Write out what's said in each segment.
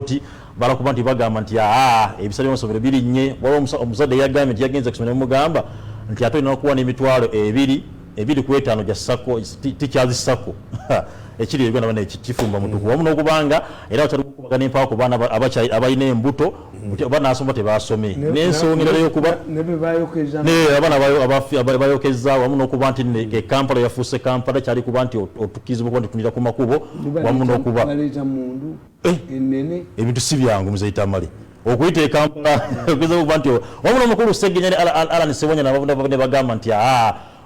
kooti balakuba nti bagamba nti ebisale by'amasomero birinnye waliwo omuzadde yagambye nti yagenze kusomero mugamba nti ate olina okuwa n'emitwalo 2.5 gya sako tikyazi sako ekiri Uganda bane kifumba mutuku wamu n'okubanga era bakyali kukubagana empaka ku baana abalina embuto banasoma tebasome n'ensonga y'okuba abaana bayokeza wamu n'okuba nti Kampala yafuuse Kampala kyali kuba nti otukizibwa kuba nti tunira ku makubo wamu n'okuba ebintu si byangu Mzee Tamale okuyita Kampala okugeza kuba nti wamu n'omukulu Segenya Alan Sebonya ne bagamba nti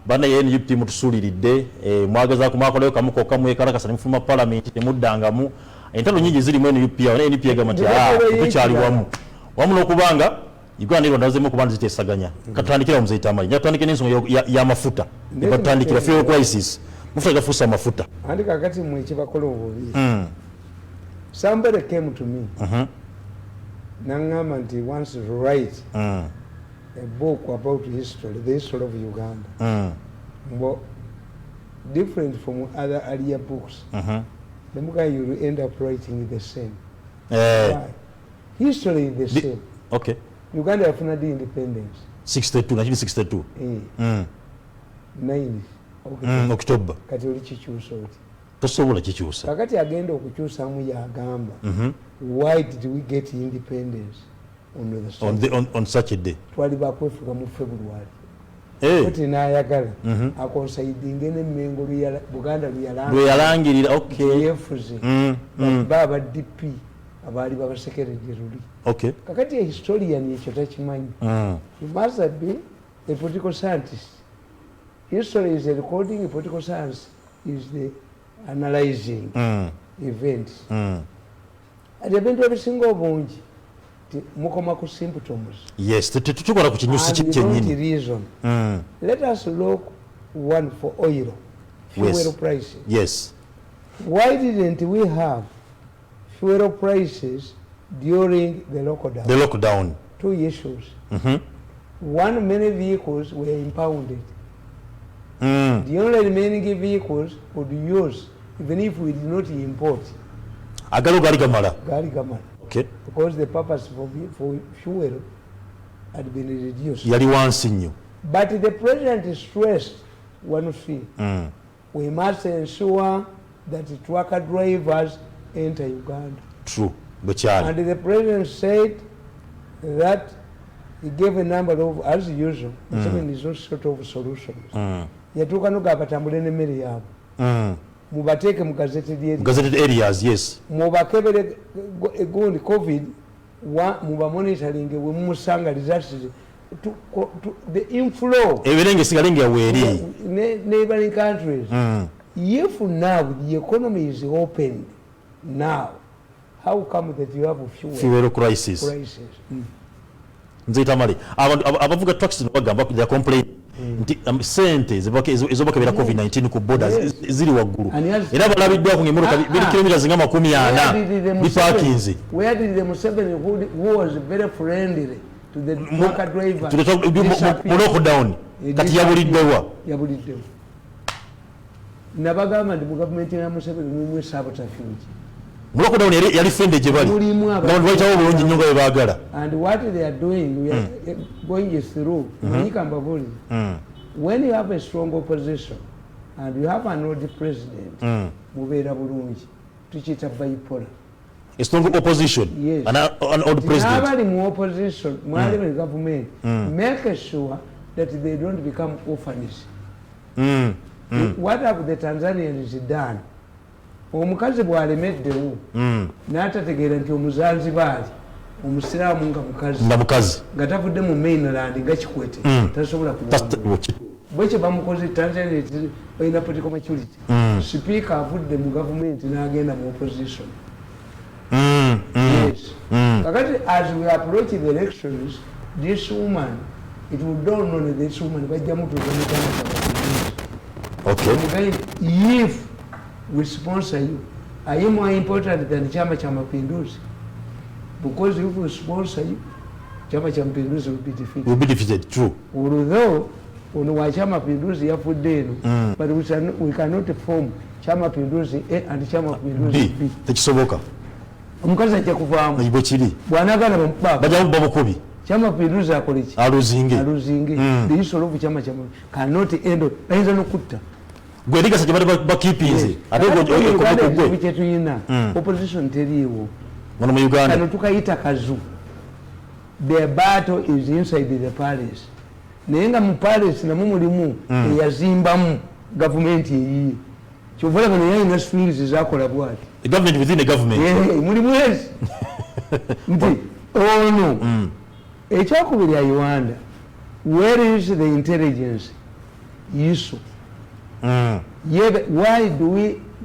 bana yeye ni timu tusuliridde mwagaza kumakolayo kamuko kamwe kalakasa ne mfuma parliament temuddangamu entalo nyingi ziri mwene UP ya NP yagamba nti tukyali wamu n'okubanga Uganda ndo ndazemo kubanda zitesaganya katandikira Mzee Tamale nyatandike n'ensonga ya mafuta ne batandikira fuel crisis mufuta gafusa mafuta andi kakati mweche bakola obubi somebody came to me nangamba nti wants to write a book about history, the history of Uganda. But different from other earlier books. The book you will end up writing the same. Why? History is the same. Okay. Uganda have not independence. 62, 1962. 9 October. Kati oli kikyusa oti. Tosobola kikyusa. Kakati agenda okukyusamu yagamba. Why did we get independence? On such a day. Twali bakwefuga mu February. Kuti nayagala akonsaidinge n'emmengo Buganda luyalangirira okay. Yefuze baba DP abali baba secretary ruli. Okay. Kakati a historian yekyo takimanyi. You must be a political scientist. History is a recording, a political science is the analyzing events. Ati ebintu ebisinga obungi mukoma ku symptoms. Yes, tutukora ku kinyusi kyennyini. Reason. Let us look one for oil. Fuel prices. Yes. Why didn't we have fuel prices during the lockdown? The lockdown. 2 issues. One, many vehicles were impounded. The only remaining vehicles would use, even if we did not import. Agalo gari gamala. Gari gamala. Okay. Because the purpose for fuel had been reduced. Yali wansi nnyo. But the president stressed one thing. We must ensure that trucker drivers enter Uganda. True. Buchali. And the president said that he gave a number of, as usual, is not sort of solutions. Yatuka no gabatambule n'emmere yaabwe. Mubateke mu gazetted areas, yes. Mubakebere egundi COVID muba monitoring we mumusanga results to the inflow. Ebirenge sigalenge yaweeri. Neighboring countries. If now the economy is opened now, how come that you have a fuel crisis? Mzee Tamale, abavuga taxi bagamba they complain nti sente ezobakebera COVID-19 ku border ziri waggulu era balabiddwa ku ng'emmotoka biri kilometers nga 40 bipakinze. Where did the Museveni who was very friendly to the trucker driver mu lockdown kati yabuliddewa nabagamba ndi mu gavumenti ya Museveni mumwe sabotage lockdown yali fende gye bali n'abantu bayitawo bulungi nnyo nga bwe baagala. And what they are doing, we are going through when you have a strong opposition and you have an old president mubeera bulungi tukiyita bipolar. A strong opposition, yes. An old president. N'abali mu opposition mwali mu government make sure that they don't become orphans. What have the Tanzanians done? Omukazi bw'alemeddewo n'atategeera nti omuzanzibaali omusiraamu nga mukazi nga tavudde mu mainland nga Kikwete tasobola kuwangula bwe kye bamukoze Tanzania balina political maturity. Sipiika avudde mu gavumenti n'agenda mu opposition. Yes. Kakati as we approach the elections, this woman, it will dawn on this woman bajja mutuuka okay. If we sponsor you, are you more important than Chama cha Mapinduzi? Because if we sponsor you, Chama cha Mapinduzi will be defeated. Will be defeated, true. Although, on Chama Mapinduzi yafudde but we cannot form Chama Mapinduzi A and Chama Mapinduzi B. Tekisoboka. omukazi ajja kuvaamu bwe kiri bw'anaagala bamubaba bajja bamukubi kyamapinduzi akola ki aluzinge the use of kyama kyama cannot end bayinza n'okutta gwe ligasa gye bali bakipinze ate gwe kyetuyina opposition teriiwo wano mu Uganda kano tukayita kazu the battle is inside the palace naye nga mu palace namwe mulimu eyazimbamu gavumenti eyiye kyova olaba naye alina swings zakola bwati the government within the government mulimu ezi nti ono ekyokubiri I wonder where is the intelligence issue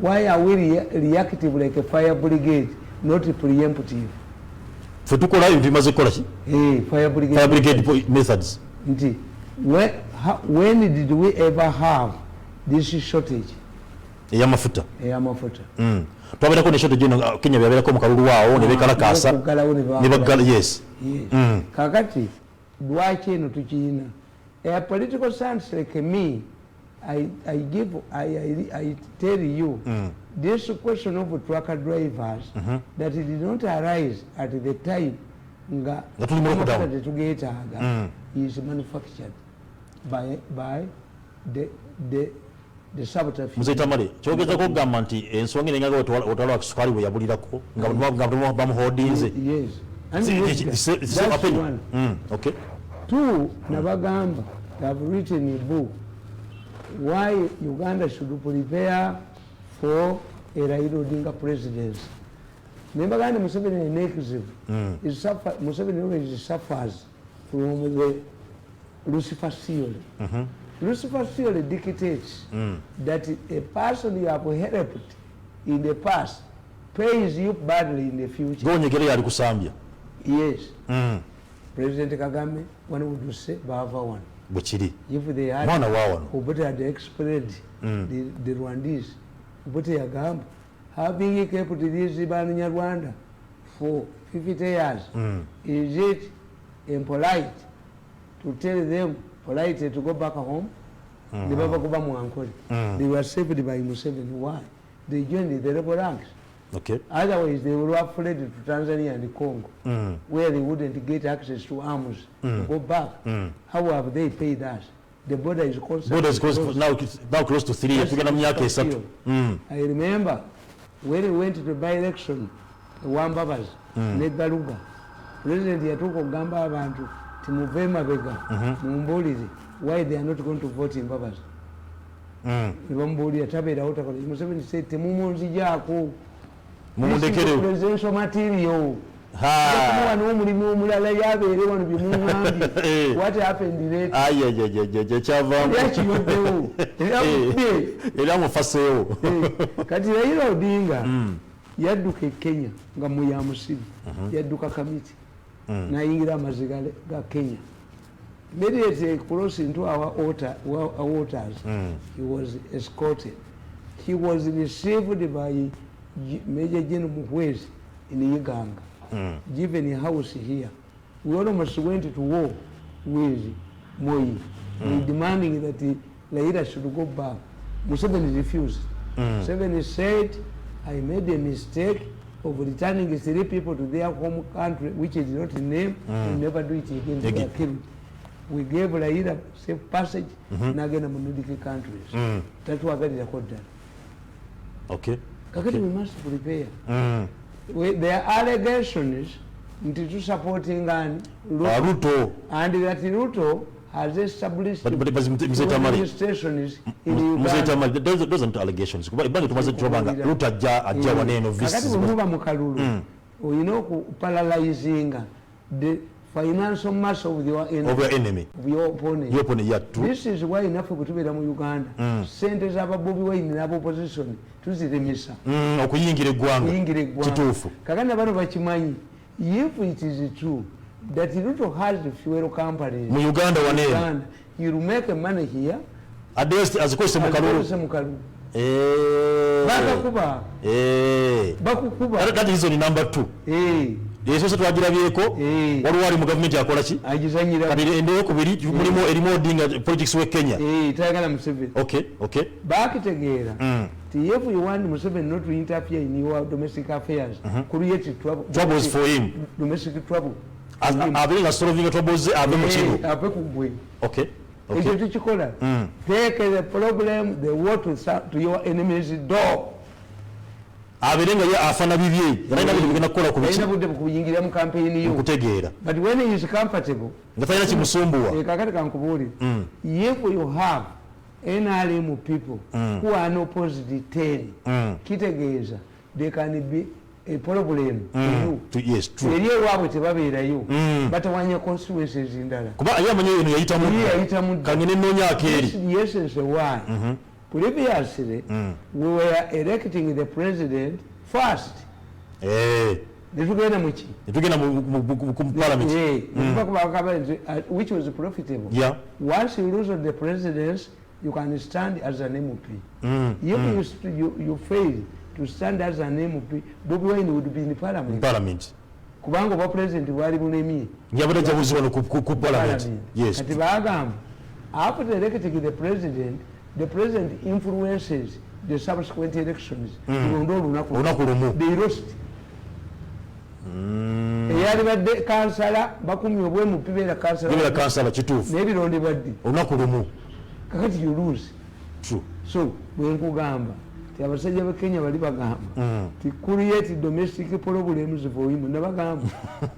why are we reactive like a fire brigade not preemptive fe tukola ebintu bimaze kukola ki fire brigade methods nti when did we ever have this shortage ey'amafuta twabeerako ne shortage eno Kenya byabeerako mu kalulu waawo ne beekalakaasa ne baggala yes kakati lwaki eno tukiyina a political science like me I tell you this question of truck drivers that it did not arise at the time nga tetugeetaaga is manufactured by the subterfuge. Mzee Tamale kyogeza ko gamba nti ensonga nenga otwala wa kisukali bwe yabulirako nga bamuhodinze yes that's one. Okay. Two nabagamba have written a book why Uganda should prepare for a Raila Odinga presidency. Nembaganda Museveni is negative. Museveni always suffers from the Lucifer theory. Lucifer theory dictates that a person you have helped in the past pays you badly in the future. Gonyegere yali kusambya. Yes. President Kagame, one would say, Bava one. Buchiri. If they had, Obote had explained the Rwandese, Obote Yagamba, having kept this Ibaniya Rwanda for 50 years, is it impolite to tell them politely to go back home? They were saved by Museveni. Why? They joined the rebel ranks. Okay. Otherwise, they were fled to Tanzania and Congo, where they wouldn't get access to arms to go back. How have they paid us? The border is close. Now close to 3 years. I remember when we went to the by-election, Wambabas, Negaluga, President Yatuko Gamba Abantu, Timuvema Vega, Mumboli, why they are not going to vote in Babas? Mumboli, Tabeda, Museveni said, Timumonzi Jako. This is the presidential material. What happened later? Kati Raila Odinga yadduka e Kenya nga muyamusibi yadduka kamiti nayingira amaziga ga Kenya. Immediately close into our waters, he was escorted. He was received by Major General Muhwezi in Uganda, given a house here. We almost went to war with Moi, demanding that Raila should go back. Museveni refused. Museveni said, I made a mistake of returning 3 people to their home country, which is not a name, and never do it again. They are killed. We gave Raila safe passage, nagenda mu Nordic countries. That's what I did. Okay. We must prepare. There are allegations into supporting Ruto, and that Ruto has established stations in Uganda. Those aren't allegations. You know, paralyzing the financial mass of your enemy, of your opponent. This is why enough to be in Uganda. Centers of a Bobby Wayne in opposition to the Missa. If it is true that Ruto has the fuel companies, Uganda, you will make money here. As a question, bakakuba bakukuba that is on number 2 yeso twagirabyeko waliwo ali mu government akola ki agizanyira kati endeyo kubiri mulimu erimu odinga politics we Kenya tayagala Museveni okay bakitegeera if you want Museveni not to interfere in your domestic affairs create troubles for him domestic trouble abiri na solving troubles abe mu kino abe kugwe okay ekyo tukikola take the problem the water to your enemy's door abirenga ya afana bibye yana bintu bigenda kukola ku biki bude kuyingira mu campaign yo kutegeera but when he is comfortable ngatayina kimusumbuwa kakati kankubuli if you have NRM people who are no opposite 10 kitegeeza they can be a problem to you yes true eriyo wabwe tebabeerayo batawanya constituencies ndala kuba ayamanye eno yayita mu kangene nonya akeri yes why previously we were electing the president first netugenda muki netugenda mu parliament which was profitable once you lose the presidency you can stand as an MP if you fail to stand as an MP Bobi Wine would be in parliament kubanga oba president wali bunemi yabada jabuzibwa ku parliament yes kati bagamba after electing the president influences the subsequent elections they lost eyali badde kansala bakumye obwemu pibera kansala kituufu n'ebironde badde olunaku lumu kakati you lose true so bwenkugamba ti abasajja ba Kenya bali bagamba ti create domestic problems for him nabagamba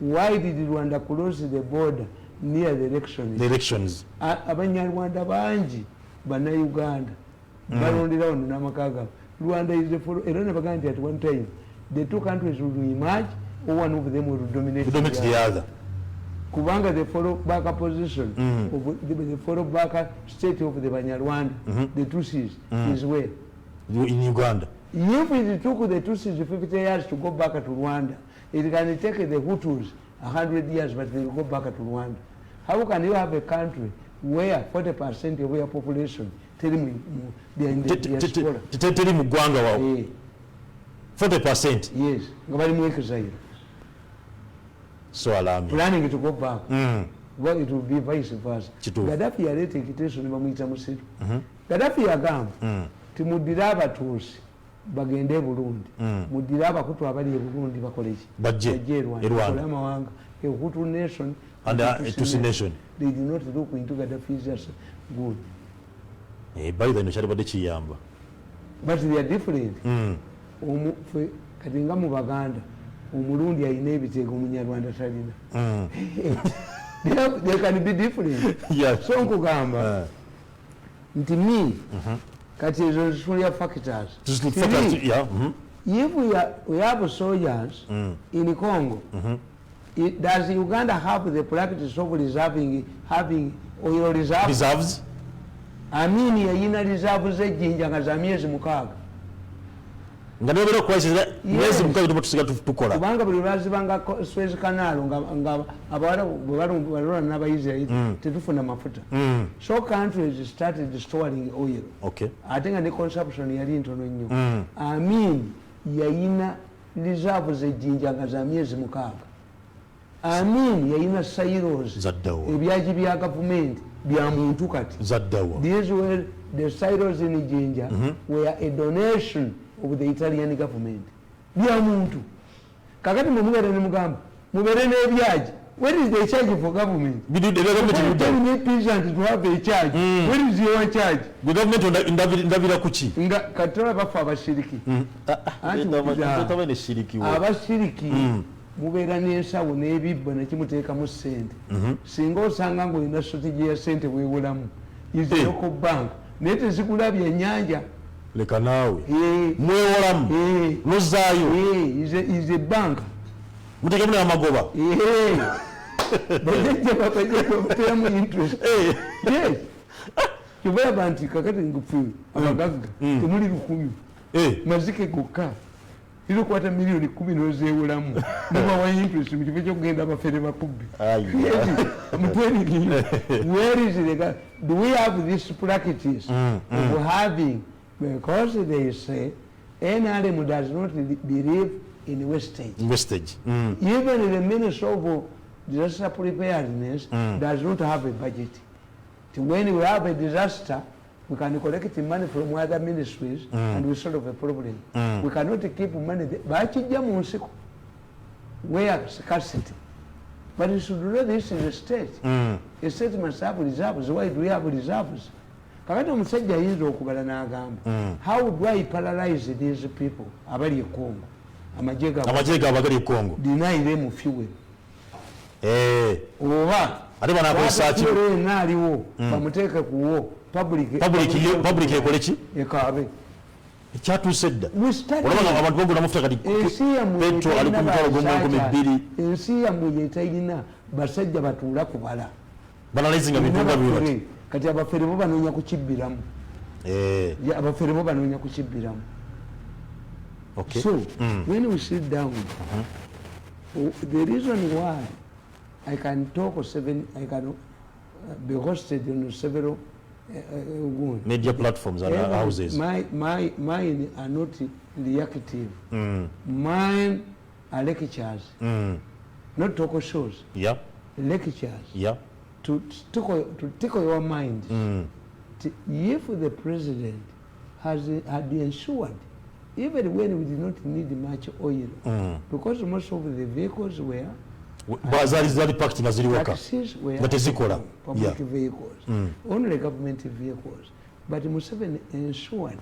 why did Rwanda close the border near the elections abanyarwanda bangi bana Uganda balonderawo n'amakaga Rwanda is the era nabagamba at one time the two countries will emerge or one of them will dominate the other kubanga the follow back position of the follow back state of the Banyarwanda the Tutsis is where in Uganda. If it took the Tutsis 50 years to go back to Rwanda, it can take the Hutus 100 years, but they will go back to Rwanda. How can you have a country where 40% of your population tell me they are in the diaspora? Tell me Gwanga wow. 40%? Yes. Ngabali mweke zaidi. So alarming. Planning to go back. Well, it will be vice versa. Gaddafi yaleta ekiteeso ne bamuyita musiru. Gaddafi yagamba timudire abatuusi bagende e Burundi mudire abakutu abali e Burundi bakole ki bajje Rwanda amawanga a Hutu nation and a Tutsi nation they did not look into Gaddafi's as good by the nation bade kiyamba but they are different kati nga mu Baganda omulundi ayina ebiteego omunyarwanda talina they can be different so nkugamba nti mi kati ezo zisulia factors if we have soldiers in Congo does Uganda have the practice of having oil reserves? I mean yayina reserves ejjinja nga za myezi 6 nga nebero kwesiza mwezi mukabiri tusiga tukola kubanga buli bazibanga Suez Canal nga abawala balona n'abayisraeli tetufuna mafuta so countries started storing oil ate nga ne consumption yali ntono nnyo amin yayina reserves ejjinja nga za myezi 6 amin yayina silos ebyaji bya government bya muntu kati these were the silos in Jinja were a donation of the Italian government bya muntu kakati mumugere ne mugamba mubere n'ebyaji where is the charge for government the government tell me peasant to have a charge where is your charge the government ndabira kuki nga katola bafa abashiriki abashiriki mubera n'ensawo n'ebibbo nekimuteeka mu ssente singa osanga ng'olina strategy ya ssente weewolamu is a local bank naye tezikulabya ennyanja leka naawe mwewolamu nozaayo is a bank muteekemu n'amagoba bajajja bakajjabateramu interest yes kyobalaba nti kakati ngufe abagagga temuli 100 mazike gokka ilukwata milioni 10 nozeewolamu mubawa interest mu kifo kyokugenda abafere bakubbi where is it do we have this practice of having Because they say NRM does not believe in wastage. Wastage. Even the Ministry of Disaster Preparedness does not have a budget. When we have a disaster, we can collect money from other ministries and we solve a problem. We cannot keep money there. Where scarcity. But you should know this in the state. The state must have reserves. Why do we have reserves? How do I paralyze these people? Abali Congo. Amajega Congo. Deny them fuel. Ate bana ko research naliwo bamuteke kuwo public ekoleki ekabe ekyatusedda olabanga abantu bagula mafuta kati petro ali ku mitwalo gomwe ensi yamwe yetayina basajja batuula kubala banalizinga bitunga bibati kati abafere bo banoonya kukibbiramu abafere bo banoonya kukibbiramu. Okay. So when we sit down, the reason why I can talk I can be hosted on several media platforms and houses. Mine are not reactive. Mine are lectures, not talk shows. Yeah. Lectures. Yeah. To tickle your mind. If the president had ensured, even when we did not need much oil, because most of the vehicles were taxis were public vehicles, only government vehicles. But Museveni ensured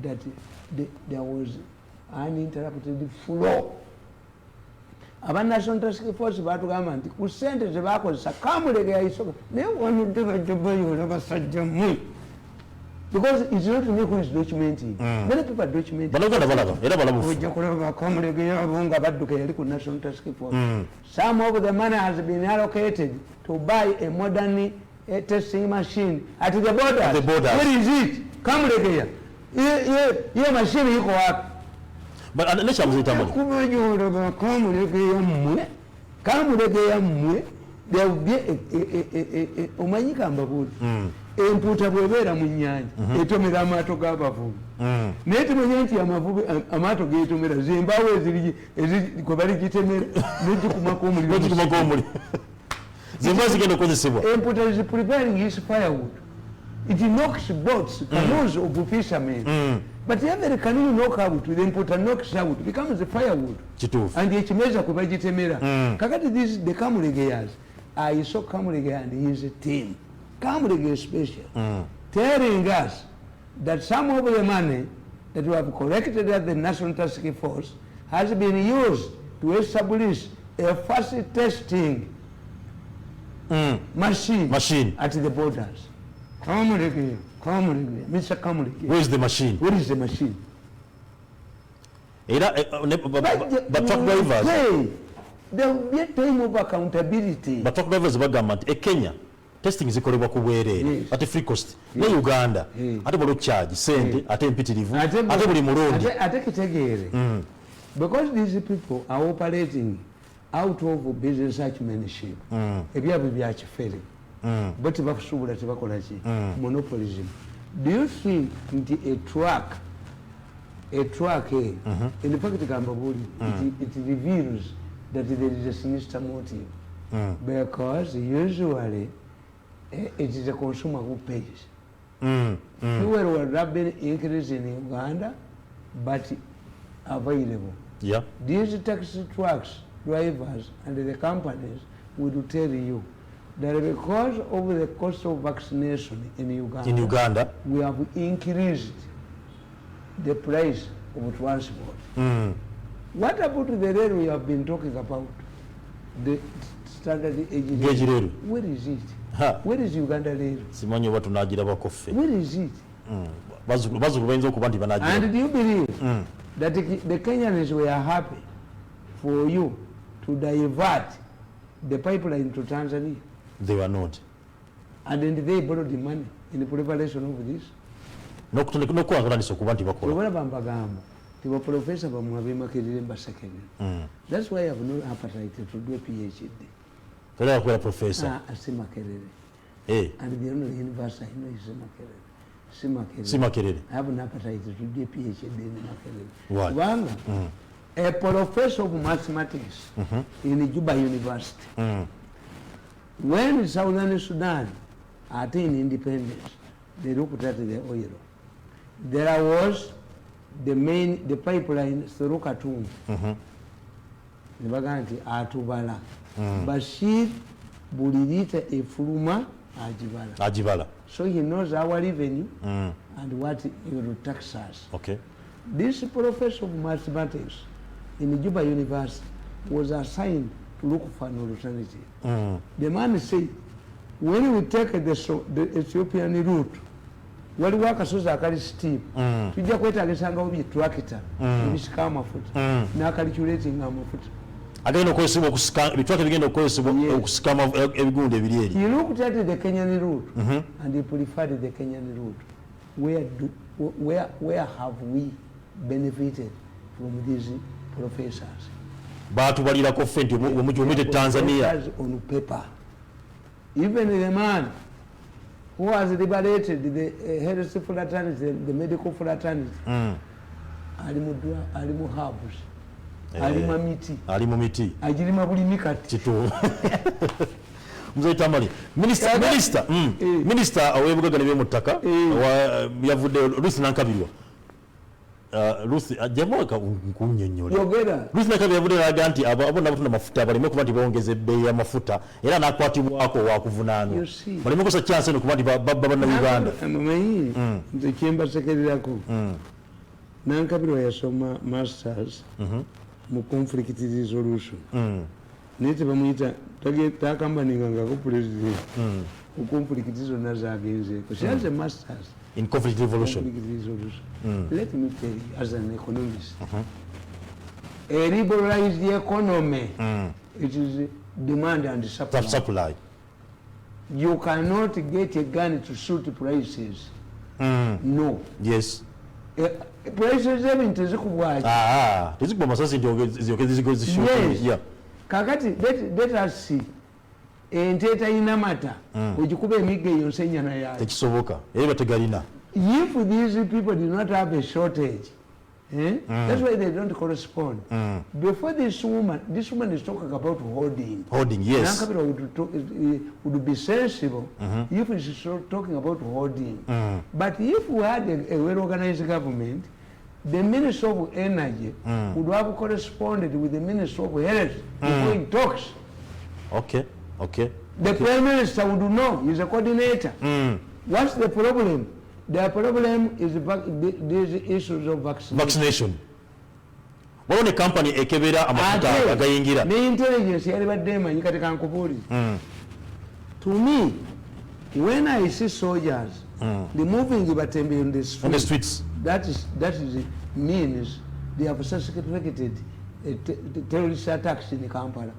that there was uninterrupted flow. Aba National Task Force batugamba nti ku sente zebakozesa kamulege yayisoka naye wanudde bajjabayola basajja mmwe. Because it's not me who is documenting. Many people are documenting. National Task Force. Some of the money has been allocated to buy a modern testing machine at the borders. Where is it? Come here. Your machine is what? But let's have a Tamale. There will be a empuuta bw'ebeera mu nnyanja etomera amaato g'abavubi naye tumanye nti amaato geetomera zembaawo kwe baligitemera negikumako omuliro zembaawo zigenda okozesebwa. Empuuta is preparing his firewood. It knocks boats, canoes of fishermen. But every canoe knock out, the empuuta knocks out, becomes a firewood. And ekimeza kwe bagitemera. Kakati the Kamulegeyas, I saw Kamulege and his team. Kamulege special, telling us that some of the money that we have collected at the National Task Force has been used to establish a fast testing machine at the borders. Kamulege, Mr. Kamulege. Where is the machine? Where is the machine? But truck drivers. There will be a time of accountability. But truck drivers government, Kenya. Testing zikolebwa ku bwereere ate free cost ne Uganda ate bolo charge sente ate empitirivu ate buli murundi ate kitegeere because these people are operating out of business acumenship ebyabwe bya kifere but bakusuubula tebakola ki monopolism. Do you think nti a truck in fact gamba buli it reveals that there is a sinister motive because usually it is a consumer who pays. Fuel will have been increased in Uganda, but available. Yeah. These taxi trucks, drivers, and the companies will tell you that because of the cost of vaccination in Uganda, we have increased the price of transport. What about the rail we have been talking about? The standard gauge rail. Where is it? Where is Uganda rail? Simanyi oba tunaagirabako ffe. Where is it? Bazukulu bayinza okuba nti banagira. And do you believe that the Kenyans were happy for you to divert the pipeline to Tanzania? They were not. And then they borrowed the money in the preparation of this? Nokwagalaniza okuba nti bakola. Olwala bambagamba tiba professor bamwe abeemakirire mbasekere. That's why I have no appetite to do a PhD. Tera yakola professor. Asimakerere. And the only university I know is Makerere. Simakerere. I have an appetite to do PhD in Makerere. Kubanga a professor of mathematics in Juba University. When Southern Sudan attained independence, they looked at the oil. There was the pipeline through Khartoum. The baganti atubala. Bashir bulirita efuluma ajibala. So he knows our revenue and what he will tax us. Okay. This professor of mathematics in Juba University was assigned to look for an alternative. The man said, when we take the Ethiopian route, wali wakasoza akali steep, tujja kwetagisa ubi tractor, ebisika amafuta, n'akalculating amafuta. Agenda okozesebwa okusika bitwake bigenda okozesebwa okusika ebigundi ebiri eri. He looked at the Kenyan route and he preferred the Kenyan route. Where have we benefited from these professors? Batubalirako fenti omujumite Tanzania. On paper. Even the man who has liberated the health fraternity, the medical fraternity, alimu herbs, alimu miti, ajilima buli mikati. Mzee Tamale, minister owebugaga ne by'omuttaka yavudde Ruth Nankabirwa. Ruth ajamoka nkunyonyola. Yogera. Ruth Nankabirwa yavudde n'alaga nti abo nabo tuna mafuta baleme kuba nti bongeze ebbeeyi y'amafuta era n'akwatibwako wakuvunaanwa. Baleme kosa chance no kuba nti babba banna Uganda. Amanyi nze kyembasekererako. Nankabirwa yasoma masters mu conflict resolution. Naye tebamuyita takambaningangako president ku conflict zonna zagenzeeko. She has a masters in conflict resolution. Let me tell you, as an economist, a liberalized economy, it is demand and supply. You cannot get a gun to shoot prices. No. Yes. Prices even tezikubwaji. Tezikuba masasi ziyokezi. Yes. Kakati let us see. Enteta inamata ojikuba emigga yonse nyana yayo. Tekisoboka. Eba tegalina. If these people do not have a shortage, that's why they don't correspond. Before this woman is talking about hoarding. Hoarding, yes. Would be sensible if she's talking about hoarding. But if we had a well-organized government, the Minister of Energy would have corresponded with the Minister of Health before he talks. Okay. The Prime Minister would know, he's a coordinator. What's the problem? The problem is these issues of vaccination. What the company ekebera amafuta agayingira? The intelligence yalibadema yikatika nkubuli. To me, when I see soldiers removing Batembe on the streets, that means they have suspected terrorist attacks in Kampala.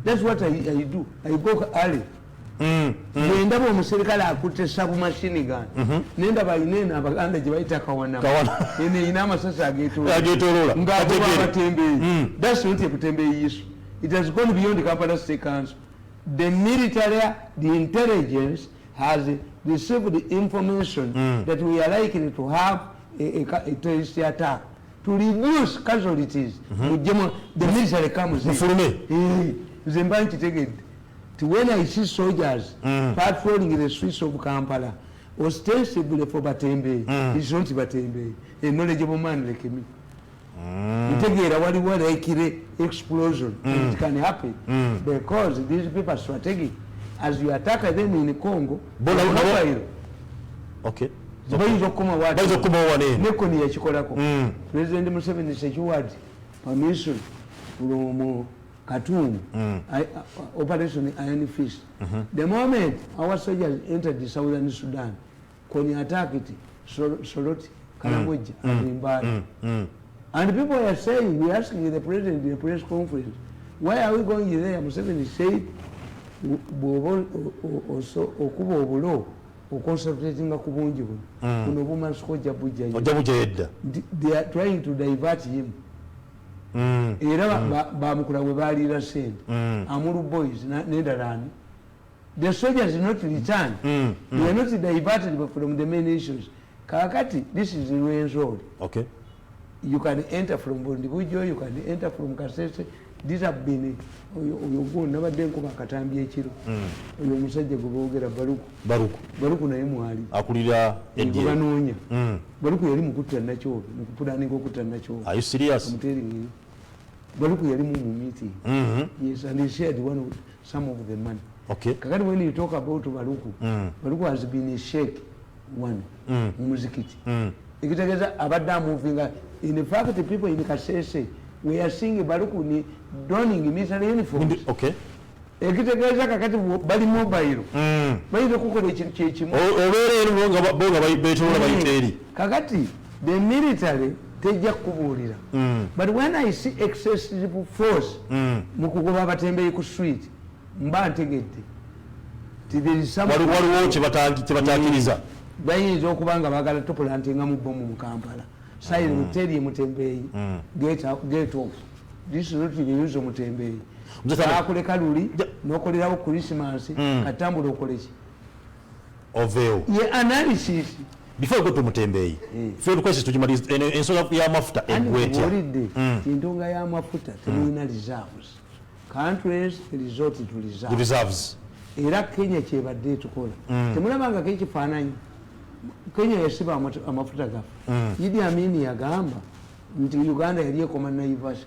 That's what I do. I go early. Nenda bo muserikale akutte sabu machine gun. Nenda bayinena abaganda je bayita kawana. Ene ina masasa agetolola. Ngabatembe. That's not a Butembe issue. It has gone beyond the Kampala State Council. The military, the intelligence has received the information that we are likely to have a terrorist attack. To reduce casualties, the military comes in. When I see soldiers patrolling the streets of Kampala, ostensibly for Batembe, it's not Batembe, a knowledgeable man like me. You take a explosion, and it can happen because these people are strategic. As you attack them in Congo, okay. President Museveni secured permission from Khartoum, Operation Iron Fist. The moment our soldiers entered the southern Sudan, when they attacked it, Soroti, Karamoja, and Zimbabwe. And people are saying, we're asking the president in the press conference, why are we going there? Museveni said, Okubo Obulo, or concentrating a Kubunji, they are trying to divert him. Era bamukula we balira sente amulu boys nedarani the soldiers did not return. They were not diverted from the main issues. Kakati, this is the Ruins Road. Okay. You can enter from Bondibujo, you can enter from Kasese. These have been never done come Katambi Chiro. You must say the Gogera Baruku na Emuali. Akulira Edivanonia. Baruku Yarimu Kuta Nacho, Pudaniko Kuta Nacho. Are you serious? I'm telling you. Baruku Yarimu meeting. Yes, and he shared some of the money. Okay. Kakati, when you talk about Baruku, Baruku has been a sheikh one. Muzikiti. Ikitageza abadda moving. In fact, the people in Kasese, we are seeing Baruku donning military uniforms. Okay. Ekitegeeza kakati bali mobile. Bayita kukola ekintu kyekimu. Obeera eri bonga bayitoola bayiteeri. Kakati the military tejja kubuulira. But when I see excessive force mu kugoba abatembeeyi ku street, mba ntegedde. Waliwo kyebataakiriza. Bayinza okuba nga baagala tupulantinga mu bbomu mu Kampala. Silent teri mutembeeyi. Get off. This is not the use of mutembeeyi. Akuleka luli n'okolerawo Christmas katambula okoleki. Oveewo. Ye analysis. Before we go to mutembeeyi. Field questions tukimaliza ensonga y'amafuta eggwetya. Olidde entonga y'amafuta terina reserves. Countries resort to reserves. Era Kenya kyebadde etukola. Temulabanga kekifaananyi. Kenya yasiba amafuta gafa. Idi Amin yagamba nti Uganda yali ekoma Naivasha.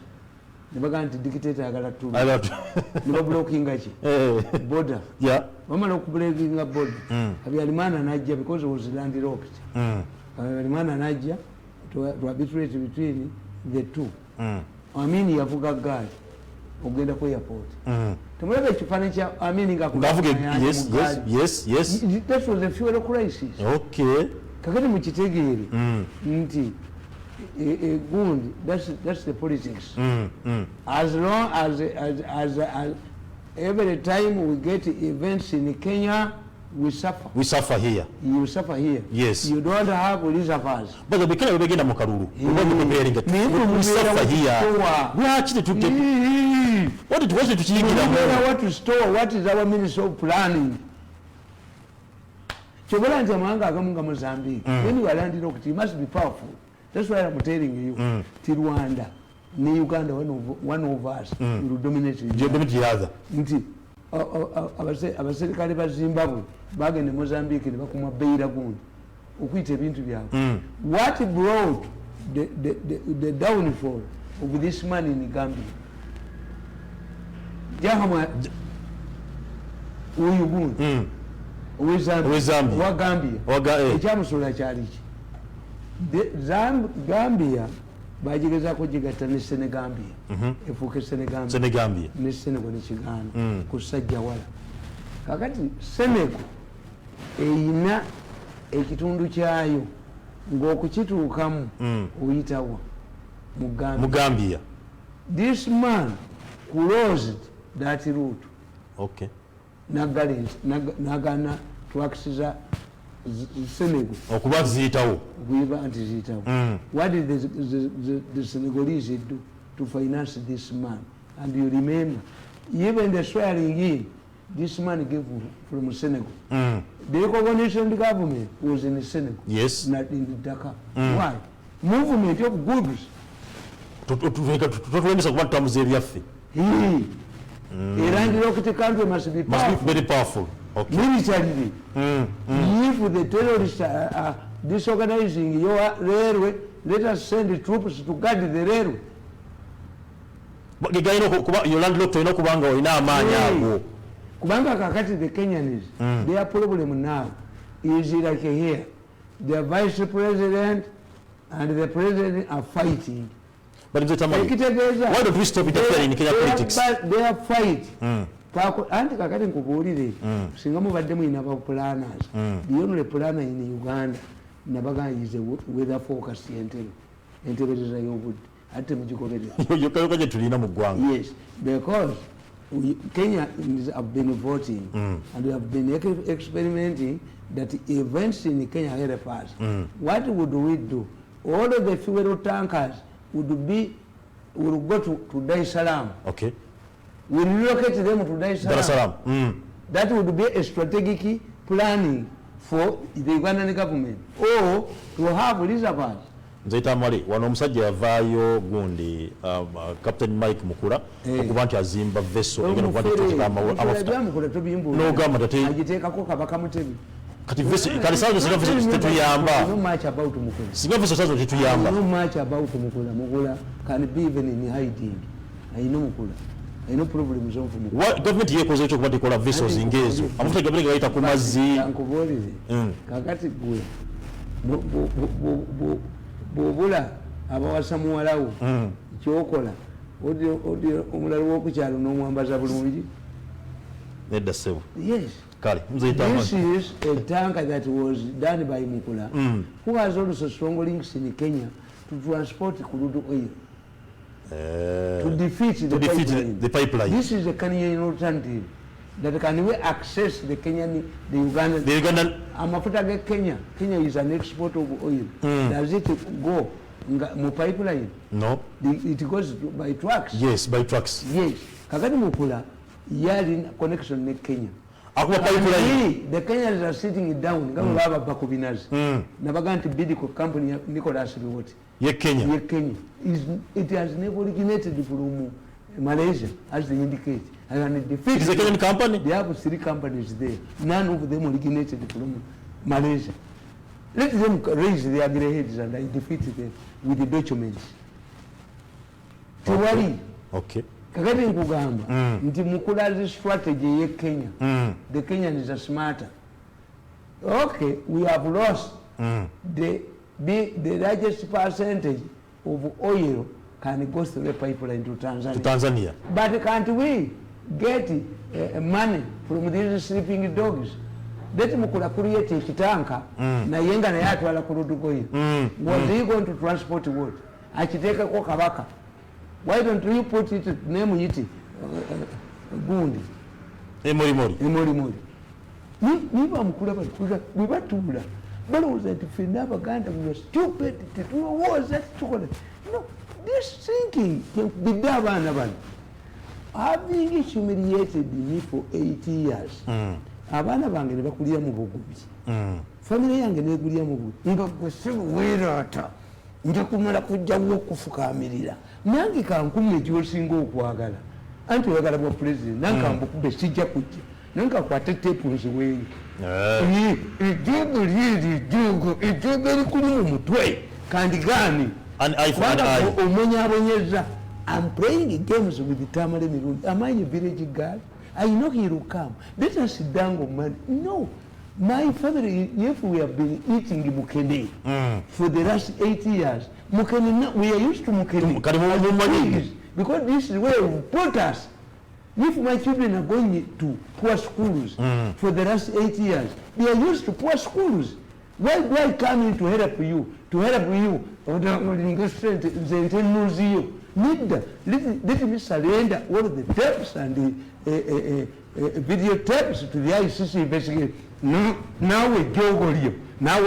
Ne bagamba nti dictator ayagala tulu. Ne bablockinga ki? Border. Yeah. Bamala okublockinga border. Habyarimana najja because it was landlocked. Habyarimana najja to arbitrate between the two. Amin yavuga gaali ogenda ku airport. Temulaba ekifaananyi kya Amin nga yes. That was the fuel crisis. Okay. Kakati mukitegeere nti gundi, that's the politics. As long as every time we get events in Kenya, we suffer. We suffer here. You suffer here. Yes. You don't have reservoirs. But the Kenya begin mu kalulu. We suffer here. What did you what to store? What is our Ministry of Planning? Chobola nti amanga agamunga Mozambique. When you are landing, you must be powerful. That's why I'm telling you. Rwanda, ni Uganda, one of us will dominate the other. Nti abaserikale ba Zimbabwe bagende Mozambique ne bakuma beira gundi okuyita ebintu byabwe. What brought the downfall of this man in Gambia? Jahama uyu gundi Zambia wa Gambia ekyamusula kyali ki? Gambia bajigezaako jigatta ne Senegambia efuuke Senegambia ne Senegal ne Kigaana ku ssajja wala. Kakati Senegal eyina ekitundu kyayo ng'okukituukamu oyitawa mu Gambia. This man closed that route. Okay. Nagana twaksiza Senegal okuba ziyitawo okuyiba nti ziyitawo. What did the Senegalese do to finance this man? And you remember, even the swearing in, this man gave from Senegal. The recognition government was in Senegal. Yes. Not in Dakar. Why? Movement of goods. Tutulemesa kuba tutamuza ebyaffe. The country must be very powerful. Okay. Militarily. If the terrorists are disorganizing your railway, let us send the troops to guard the railway. Your landlord to kubanga olina amaanyi ago. Kubanga kakati the Kenyans, their problem now is like here. The vice president and the president are fighting. But in the Tamale, why don't we stop interfering in Kenya politics? They are fighting. Anti kakati nkubuulire singa mubadde mulina ba planners, the only planner in Uganda nabaga is a weather forecast entebereza y'obudde ate mugigoberera gye tulina mu ggwanga. Yes, because Kenya have been voting and we have been experimenting that events in Kenya help us. What would we do? All of the fuel tankers would go to Dar es Salaam. Okay. We relocate them to Dar es Salaam. that would be a strategic planning for the Ugandan government, or to have reservoirs. Nze Tamale wano omusajja yavaayo gundi Captain Mike Mukula okuba nti azimba vessel egenda kuba nti amafuta n'ogamba tate agiteekako kabaka Mutebi kati vessel kali saazo singa vessel tetuyamba singa vessel saazo tetuyamba no much about Mukula can be even in hiding. I know Mukula. I know problems of Mukula. Government yekoze ekyo kuba tikola vessels ngezo amafuta gabale gayita ku mazzi nkubuulire kakati gwe bw'obula abawasa muwalawo kyokola odi omulala w'okukyalo n'omwambaza bulungi nedda ssebo. Yes. Kale This is a tanker that was done by Mukula, who has also strong links in Kenya to transport crude oil. To defeat the pipeline. This is a Kenyan alternative that can we access the Ugandan. Amafuta ge Kenya. Kenya is an export of oil. Does it go mu pipeline? No. It goes by trucks. Yes, by trucks. Yes. Kakati Mukula yali connection ne Kenya. The Kenyans are sitting down. Baba bakubinazi. Nabaganti Bidco company Nicholas Reward. Ye Kenya. It has never originated from Malaysia, as they indicate. And it is a Kenyan company? They have 3 companies there. None of them originated from Malaysia. Let them raise their grey heads and I defeat them with the documents. Tewali. Okay. Kakati nkugamba nti Mukula's strategy ye Kenya. The Kenyans are smarter. Okay, we have lost the largest percentage of oil can go through the pipeline to Tanzania. But can't we get money from these sleeping dogs? Let Mukula create a tanker na yenga na yatu ala kurudu oil. Was he going to transport what? Achiteka kwa kabaka. Why don't you put it name it gundi? Emori. Niba Mukula bali kubatula. Balowooza nti ffenna Abaganda we were stupid tetuwooza tukola. No, this thinking bidde abaana bano having humiliated me for 8 years. Abaana bange ne bakulira mu bugubi, famire yange neegulira mu bugubi nga gwe sibuweeraata nja kumala kujjawo okufukaamirira nange kankumme gy'osinga okwagala anti oyagala bwa pulezidenti nange kambukube sijja kujja nange kakwate teepu nziweeyo ejjoogo erikuli mu mutwe kandigaani omunyabonyeza. I'm playing games with the Tamale mirundi. Am I a village girl? I know he will come. Let us sit down on money. No. My family, if we have been eating mukene for the last 8 years, mukene, we are used to mukene. Because this is where we put us. If my children are going to poor schools for the last 8 years, they are used to poor schools. Why do I come in to help you? Let me surrender all the tapes and the video tapes to the ICC investigation. Now we go now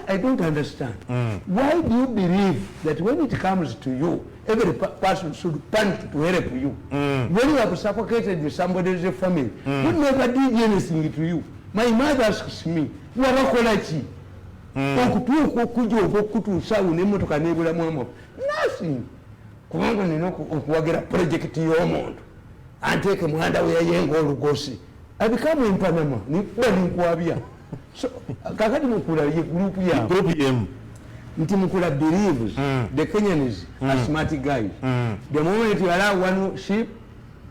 I don't understand. Why do you believe that when it comes to you, every person should panic to help you? When you have suffocated somebody's family, you never did anything to you. My mother asks me, nothing. Project and take a man away. I become in Panama. So, Kakati Mukula group M. Mukula believes the Kenyans are smart guys. The moment you allow one ship,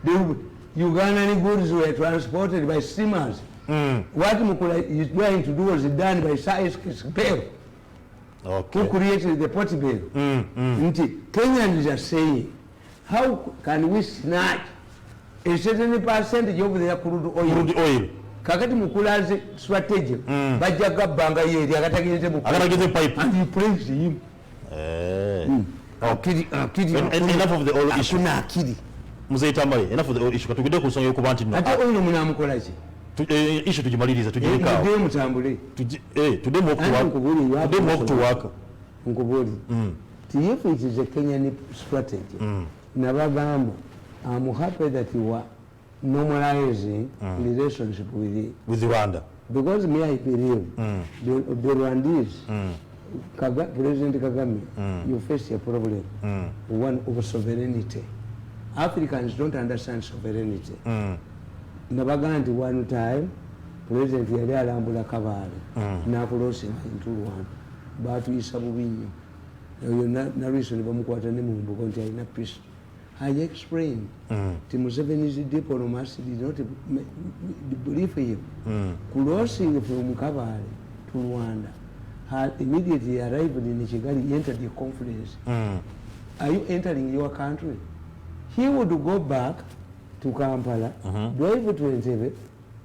the Ugandan goods were transported by steamers. What Mukula is going to do is done by Sai's Bell, who created the port bill. Kenyans are saying, how can we snatch a certain percentage of their crude oil? Kakati Mukula's strategy, Bajaga Banga Yedi, Akatagete pipe, and he praised him. Enough of the oil issue. Mzee Tamale, enough of the oil issue. Tukide kusonga yukubanti no. Ata oil muna mukolaje. Issue tujimaliriza tujirika. Today mutambule. Today walk to work. Nkubuli. if it is a Kenyan strategy, Nabagamba, I'm happy that you are normalizing relationship with Rwanda. Because me, I believe the Rwandese, President Kagame, you face a problem, one of sovereignty. Africans don't understand sovereignty. Nabagandi one time, President yali alambula Kabale, n'akulosinga into Rwanda, baatuyisa bubi nnyo. Eyo narration bamukwata ne mu mbugo nti alina pistol. I explained to Museveni's diplomacy did not believe him. Crossing from Kabale to Rwanda had immediately arrived in Kigali, entered the conference. Are you entering your country? He would go back to Kampala, drive to Entebbe,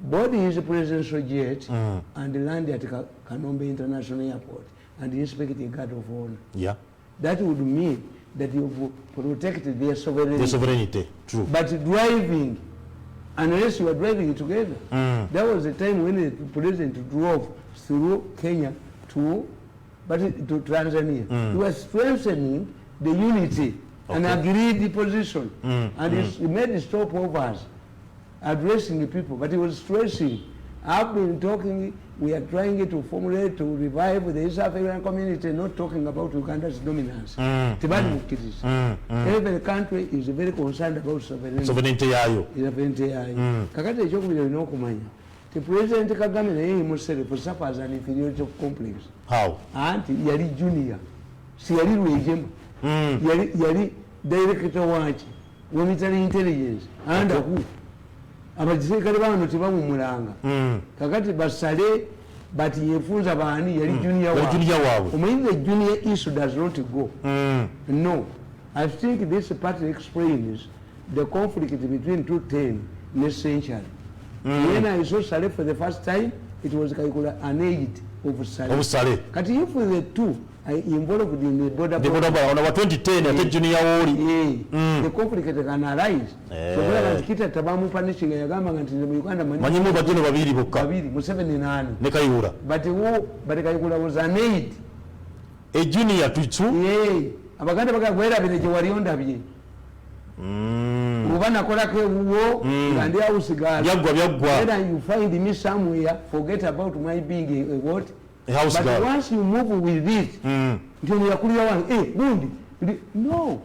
board his presidential jet, and land at Kanombe International Airport and inspect the guard of honor. Yeah. That would mean that you've protected their sovereignty. The sovereignty, true. But driving, unless you are driving together, there was a time when the president drove through Kenya to Tanzania. He was strengthening the unity and agreed position. And he made stopovers addressing the people, but he was stressing. I've been talking, we are trying to formulate to revive the East African community, not talking about Uganda's dominance. Every country is very concerned about sovereignty. Sovereignty yayo. Kakati ekyokubiira olina okumanya ti President Kagame naye himself suffers an inferiority complex. How? Anti yali junior, si yali Rwejema, yali director waki, military intelligence, under who? Abaserikale bano tebamumulanga. Kakati basale but yefunza baani yali junior waabwe. Omanyi the junior issue does not go. No. I think this part explains the conflict between 210 next century. When I saw Saleh for the first time, it was an age of Saleh. Kati if the two are involved in the border on our 2010 at junior the conflict can arise. So whereas kita tabamu punishing yagamba nti Uganda manyimu bajino babiri bokka. Museveni nani? Ne Kayihura. But Kayihura was an aide. A junior to two? Yeah. Abaganda bagagwera bineje waliondabye. Ubana kolako uwo ngandi ausigala. Byagwa. Then you find me somewhere, forget about my being a what? A house but girl. Once you move with it, no.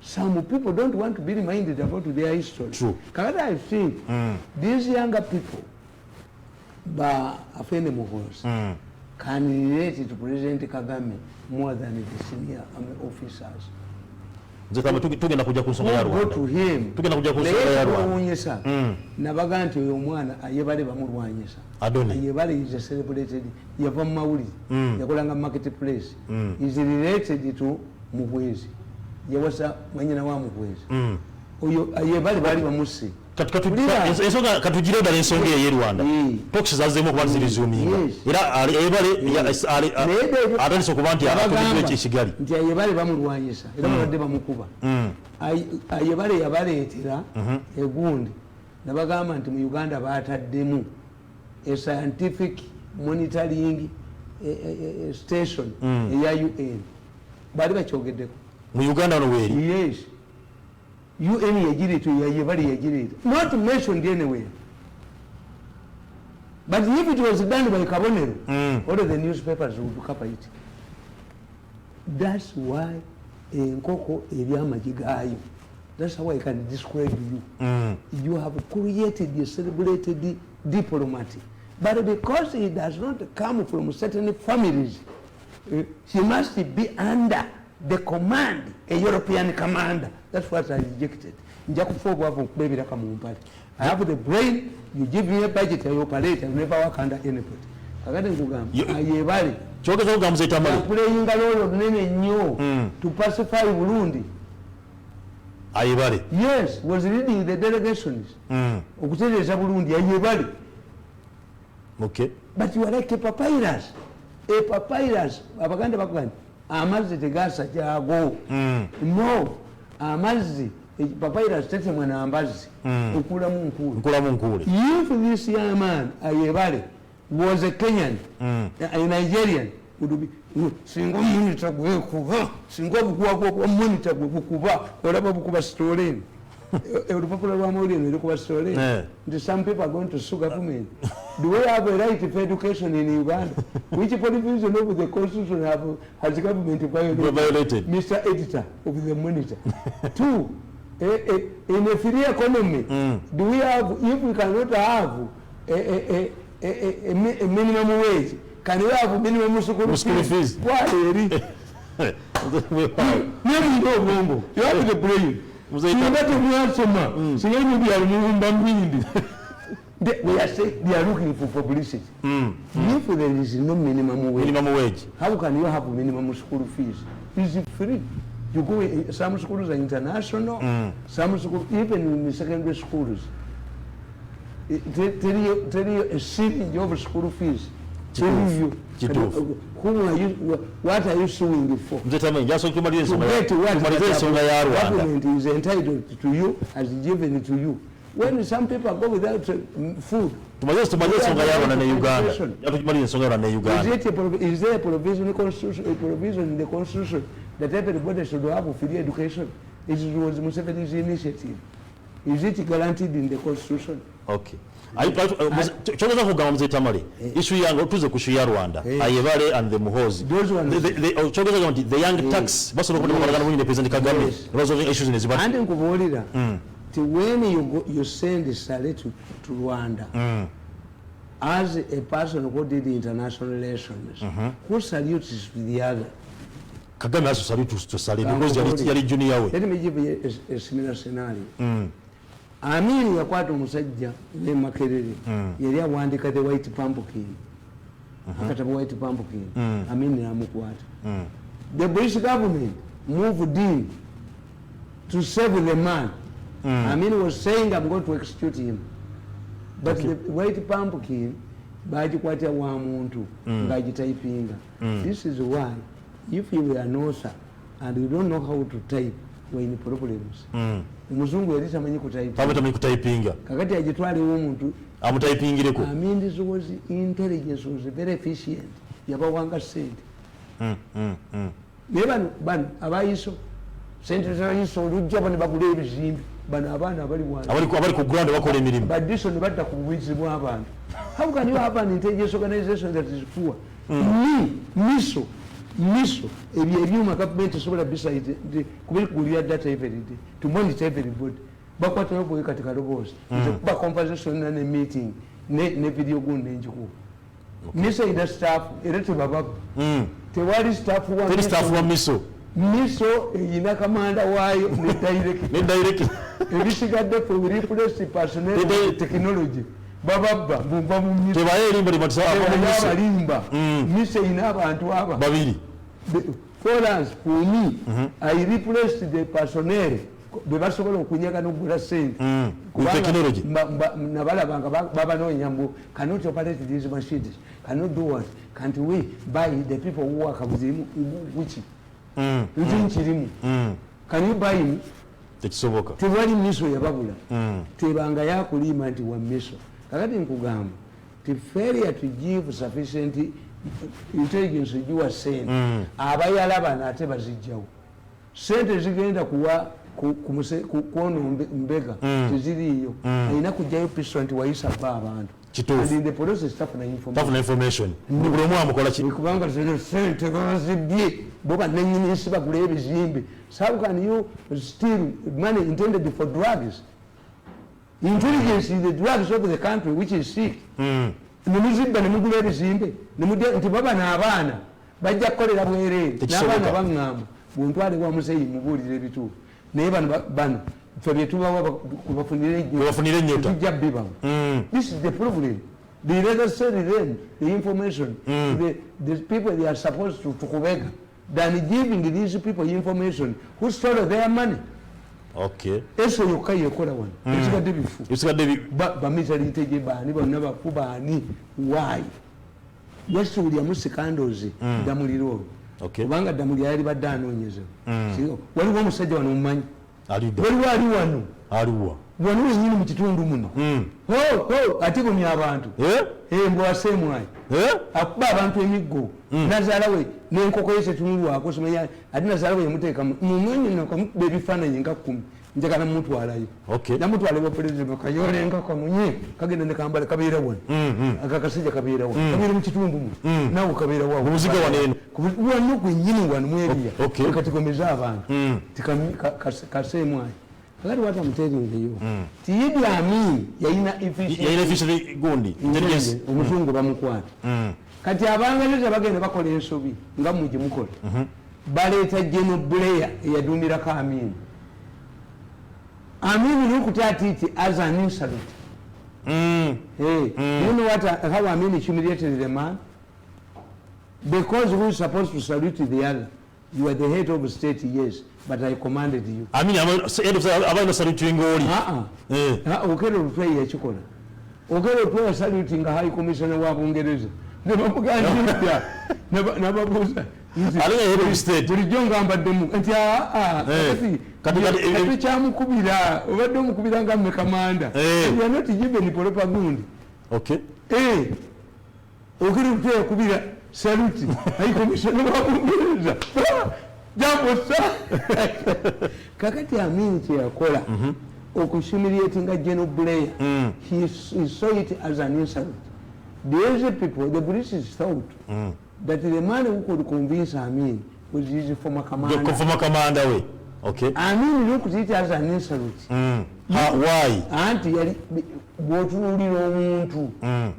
Some people don't want to be reminded about their history. True. I think these younger people, can relate to President Kagame more than the senior officers. Tugenda kuja kusonga ya Rwanda. Go to him. Tugenda kuja kusonga ya Rwanda. Nabaga nti oyo omwana ayebale bamulwanyisa. Adoni. Ayebale is celebrated. Yava mu mawulire. Yakolanga marketplace. Is related to Mugwezi. Yawasa mwanyina wa Mugwezi. Oyo ayebale bali bamusi. Ensonga katugire dala ensonga ye Rwanda. Talks zazzemu kuba zirizuminga. Era ayebale atandise okuba nti atugire ekigali. Nti ayebale bamulwanyisa. Era babadde bamukuba. Ayebale yabaleetera egundi. Nabagamba nti mu Uganda baataddemu a scientific monitoring station eya UN. Bali bakyogeddeko. Mu Uganda no weeri? Yes. UN yagiritu yayebali yagiritu. Not mentioned anywhere. But if it was done by Kabonero, all of the newspapers would cover it. That's why Nkoko Eliamajigayo. That's how I can describe you. You have created a celebrated diplomat. But because he does not come from certain families, he must be under the command, a European commander. That's what I rejected. I have the brain, you give me a budget, I operate, I never work under anybody. Ayebali. Playing a role of name to pacify Burundi. Ayebali. Yes, was leading the delegations. Burundi, Ayebali. Okay. But you are like a papyrus. A papyrus. Abaganda bakwan. Amazzi tegasa jago. No. Amazzi. Papyrus tete mwana ambazi. Ukula munkule. If this young man, Ayebali, was a Kenyan, a Nigerian, would be singa monitor gwekuba singa obukuba kwa monitor gwekuba olaba bukuba stolen olupapula lwa mawulire nolikuba stolen nti some people are going to sue government. Do we have a right to education in Uganda? Which provision of the constitution has the government violated? Mr. Editor of the Monitor. 2, in a free economy, do we have, if we cannot have a minimum wage, can we have minimum school fees? Why? You have the brain. We are saying they are looking for publicity. If there is no minimum wage, how can you have minimum school fees? It's free. You go, some schools are international, some schools, even in the secondary schools, tell you a series of school fees. Tell you who are you, what are you suing for? To get what the government is entitled to you, has given it to you. When some people go without food, is there a provision in the constitution that everybody should have free education? It was Museveni's initiative. Is it guaranteed in the constitution? Okay. Chogeza kugamba mzee Tamale issue yango tuze kushuya Rwanda ayebale and the Muhozi chogeza kugamba the young tax basobola kukolagana muri President Kagame resolving issues in Zimbabwe and nkubolira when you send Sale to Rwanda as a person who did international relations, who salutes the other? Kagame has to salute to Sale because yali junior way. Let me give you a similar scenario. Amini yakwata omusajja ne Makerere yali awandika the white pumpkin akataba white pumpkin Amini amukwata. The British government moved in to save the man. Amini was saying I'm going to execute him, but the white pumpkin bagikwata wa muntu ngagitaipinga. This is why if you are an author and you don't know how to type, we're in problems. Umuzungu yali tamanyi kutaipinga kakati agitwale omuntu amutaipingireko. Amindi's was intelligence was very efficient yabawanga sente bano abayiso sente zayiso olujja bano bagula ebizimbe bano abaana abali ku ground bakola emirimu badiso ne badda ku buwizi bw'abantu. How can you have an intelligence organization that is poor? Miso ebyuma government esobola bisite kubikulia data every day to monitor everybody bakwata boy katika robots ba conversation na meeting ne video gunde njiko miso ida staff erete baba tewali staff wa miso ina kamanda wayo ne direct ebisigadde for replace personnel technology bababba bumba mu miso tebayerimba limba miso ina abantu aba babiri Forans kumi I replaced the personnel bebasobola okunyaga n'ogula sente with technology nabalabanga babanoonya mbu cannot operate these machines, cannot do what, can't we buy the people who work which nkirimu can you buy him? tekisoboka tewali miso yababula tebanga yakulima nti wa miso kakati nkugamba ti failure to give sufficient intelligence ejua sente abayala bano ate bazijjawo sente zigenda kuwa kuono mbega teziriyo alina kujjayo piso nti wayisa ba abantu and in the process tafuna information nibulemu amukola kubanga sente bazibye bo bananyini nsi bagula ebizimbe. How can you steal money intended for drugs? Intelligence is the drugs of the country which is sick. Nemuzibba nemugula ebizimbe nti baba n'abaana bajja kukolera bwereere n'abaana baŋŋamba buntwale wa museyi mubuulira ebituufu naye bano ffe bye tubawa kubafunire ennyota tujja bibamu. This is the problem. They rather sell them the information the people they are supposed to kubega than giving these people information who stole their money. Okay. Eso yokka yekola wano ekigadde bifu bamitali nteje baani bonna bakubaani why yasuulyamu sikandozi damuliro olwo kubanga damuliro yali badde anoonyeza waliwo omusajja wano mumanyi waliwo ali wano wano wenyini mu kitundu muno ate gomya abantu mbwasemwayi akuba abantu emiggo nazaala we n'enkoko ye tetunulwako simanya ate nazaala we yamuteeka mumwenyonokamukuba ebifaananyi nga 10 njagala mumutwalayo namutwala bwa pulezidenti kayole enkoko munye kagenda nekambala kabeera wano akakasajja kabeera wano kabeera mu kitundu muno nawe kabeera wano gwennyini wano mweriya katigomeza abantu kasemwayi. What I'm telling you, Idi Amin, yayina efficiency gundi, intelligence, umuzungu bamukwata. Kati abangereza bagenda bakola ensobi nga muje mukola. Baleeta General Blair yadumira ka Amin. Amin n'okutatiiti as an insult. You know what? How Amin humiliated the man? Because who is supposed to salute the other? You are the head of the state, yes, but I commanded you. I mean, I'm saluting all. Okay, to play a chocolate. Okay, to play a saluting a high commissioner of Bungereza. Never was. I don't know state. But young but them. And Chamu Kubira, over Dom Kubiranga commander. You are not given the propaganda. Okay. Okay, to play a Kubira. Saluti, high commissioner of Bungereza. Jambo sa. Kakati Amin yakola okuhumiliating General Blair. He saw it as an insult. The Asian people, the British thought that the man who could convince Amin was his former commander. The former commander way. Okay. Amin looked at it as an insult. Why? Auntie, what will you do?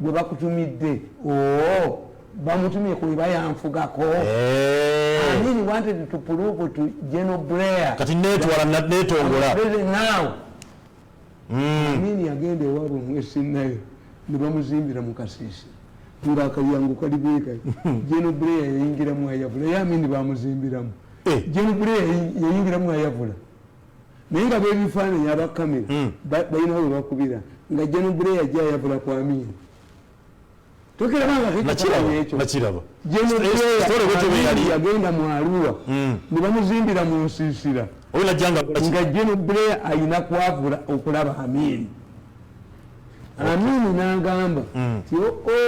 Go back to midday. Oh. Bamutumye kulibaya mfugako. Amin wanted to prove to General Blair. Kati netwala netongola. Now. Amin agende wabo mwesi nayo. Nibamuzimbira mukasisi. Ngaka yangu kalibika. General Blair yingira mu ayavula. Ya Amin bamuzimbira mu. General Blair yingira mu ayavula. Nenga bebifana yaba kamera. Bayina we bakubira. Nga General Blair ajja ayavula kwa Amin. Nakiraba yagenda mu Arua nibamuzimbira mu nsiisira nga General Blair ayina kwavula okulaba Amin. Amin n'agamba ti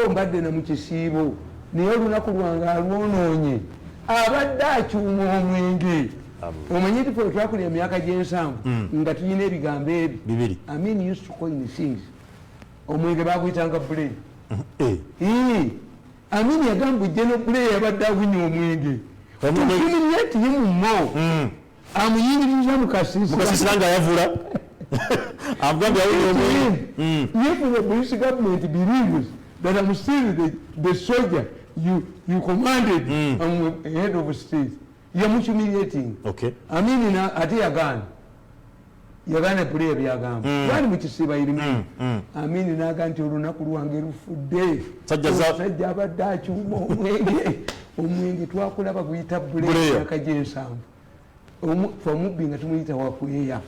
mbadde na mu kisiibo naye olunaku lwange alwonoonye abadde akyuma omwenge. Omanyi nti ffe twakulira emyaka gy'ensanvu nga tulina ebigambo ebi. Amin used to coin things. Omwenge baguyitanga Blair. Amin yagamba General Blair yabadde agunya omwenge. Humiliate him more. Amuyingiriza mukasisira nga yavula. Amugambye awulira omwenge. If the British government believes that I'm still the soldier you commanded, I'm the head of state, you're humiliating. Okay. Amin ate yagana. Yagana Blair byagamba. Bali mu kisiba irimu. Amin n'agamba nti olunaku lwange lufudde. Sajja abadde akyuma omwenge. Omwenge twakulaba guyita Blair akagyensanvu. Omubbi nga tumuyita Wakweya.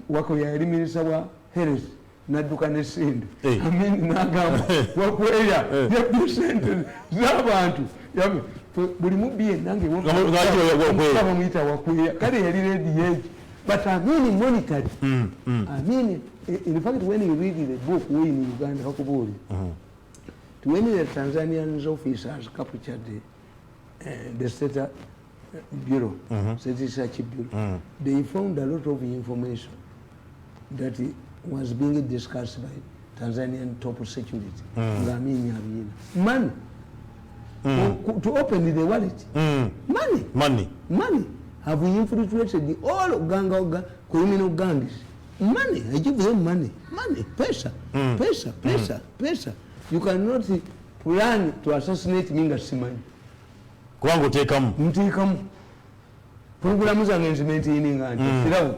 Wakweya yali minisita wa Health n'adduka ne ssente. Amin n'agamba Wakweya yabbi ssente z'abantu. Buli mubbi yenna ngemuyita Wakweya. Kale yali ready yeeki. But Amin monitored. Amin, in fact, when you read the book, we in Uganda, when the Tanzanian officers captured the State Bureau, State Research Bureau, they found a lot of information that was being discussed by Tanzanian top security. Money. To open the wallet. Money. Have we infiltrated all Uganda criminal gangs? Money. I give them money. Pesa. Pesa. You cannot plan to assassinate me nga simanyi. Kubango teekamu. Programu zange nzimenti yininga nti. Sirawo.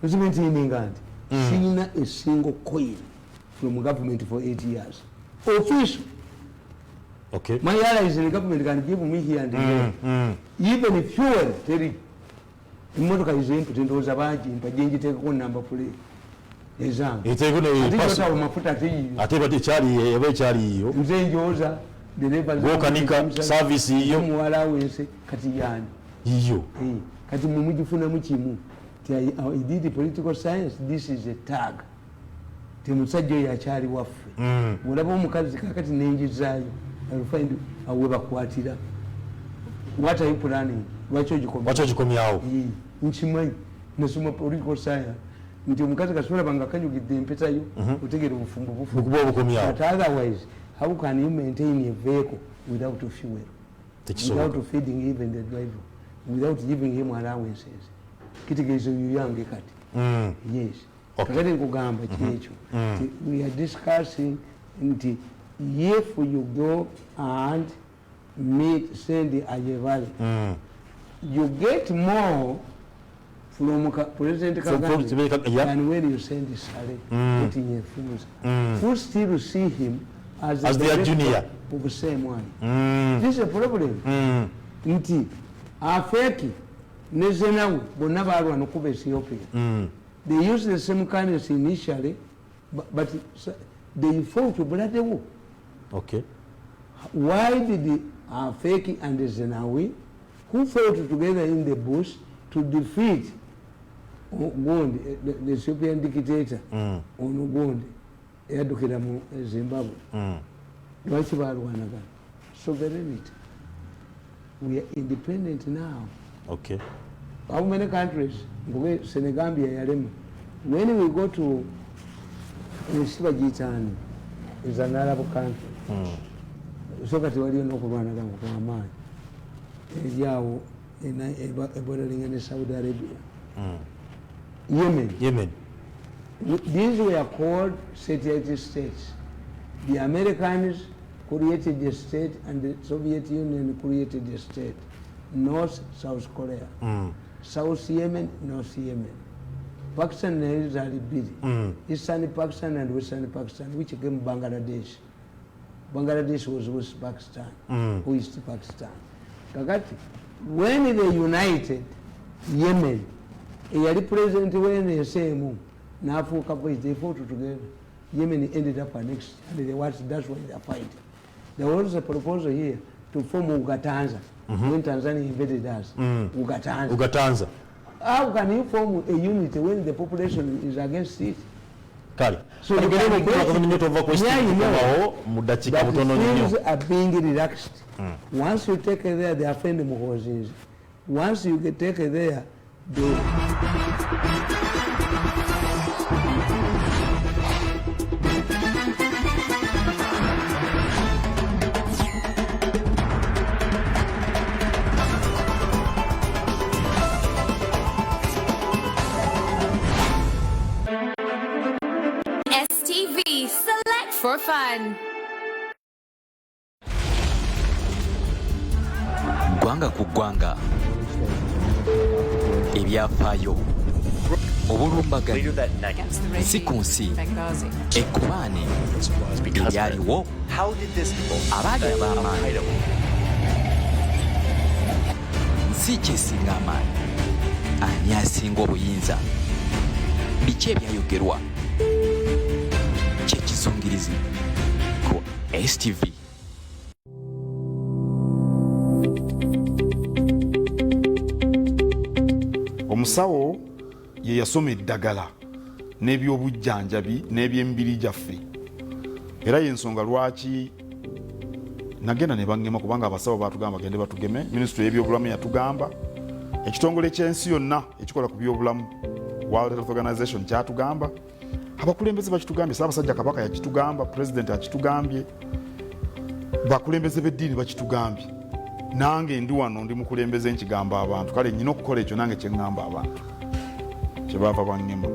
Nzimenti yininga nti. Sina a single coin from government for 8 years. Official. Okay. My allies in the government can give me here and there. Even if fuel, Terry, imotoka izemputi ndoza baji mpajenji teko namba plate. Exam. Ati mafuta ati chali ebe chali iyo. Nze njoza deliver kanika service iyo muwala wense kati yani. Iyo. Kati mumujifuna muchimu. he did political science, this is a tag. Temusajja oyo akyali waffe. Olaba omukazi kakati nenjizaayo, I'll find awe bakwatira. What are you planning? Lwaki ogikomyawo? Nkimanyi nasoma political science nti omukazi kasobola banga kanyugidde empetayo otegera obufumbo bukomyawo. But otherwise, how can you maintain a vehicle without fuel? Without feeding even the driver, without giving him allowances? Kitegeezo yuyange kati. Yes. Kakati nkugamba kyekyo. We are discussing nti if you go and send Ajevali, you get more from President Kagame than when you send Saleh, getting a fools. Who still see him as the junior of the same one. This is a problem. Nti afeki nezenawe bonna balwana okuba Ethiopia. They used the same currency initially, but they fought bloody war. Okay. Why did the Afeki and the Zenawi, who fought together in the bush to defeat Ogundi, the Ethiopian dictator, on Ogundi, yadukira mu Zimbabwe? Lwaki balwanaga? Sovereignty. We are independent now. Okay. How many countries? Senegambia yarema. When we go to Sibajitani, is an Arab country. So kati waliyo n'okulwanaga kw'amaanyi eryawo bordering in Saudi Arabia. Yemen. These were called satellite states. The Americans created a state and the Soviet Union created a state. North, South Korea. South Yemen, North Yemen. Pakistan is Arabia. Eastern Pakistan and Western Pakistan, which became Bangladesh. Bangladesh was West Pakistan, East Pakistan. Kakati, when they united Yemen, a president when they say now for couple they fought together. Yemen ended up annexed, and that's why they're fighting. There was a proposal here to form Ugatanza when Tanzania invaded us. Ugatanza. How can you form a unit when the population is against it? So you can things are being relaxed. Once you take it there, they are offending Muhozins. Once you take it there, for fun. Gwanga ku ggwanga ebyafaayo obulumbagano si ku nsi ekkubaane ebyaliwo abaali ab'amaanyi nsi kyesinga amaanyi ani asinga obuyinza biki ebyayogerwa kyekizungirizi ku STV. Omusawo ye yasoma eddagala n'ebyobujjanjabi n'ebyemibiri gyaffe era y'ensonga lwaki nagenda ne bangema kubanga abasawo batugamba bagende batugeme. Minisitule y'ebyobulamu yatugamba, ekitongole ky'ensi yonna ekikola ku byobulamu World Health Organization kyatugamba, abakulembeze bakitugambye, Ssaabasajja Kabaka yakitugamba, Pulezidenti akitugambye, bakulembeze b'eddiini bakitugambye. Nange ndi wano ndi mukulembeze nkigamba abantu, kale nnyina okukola ekyo nange kye ŋŋamba abantu kyebaava bangema.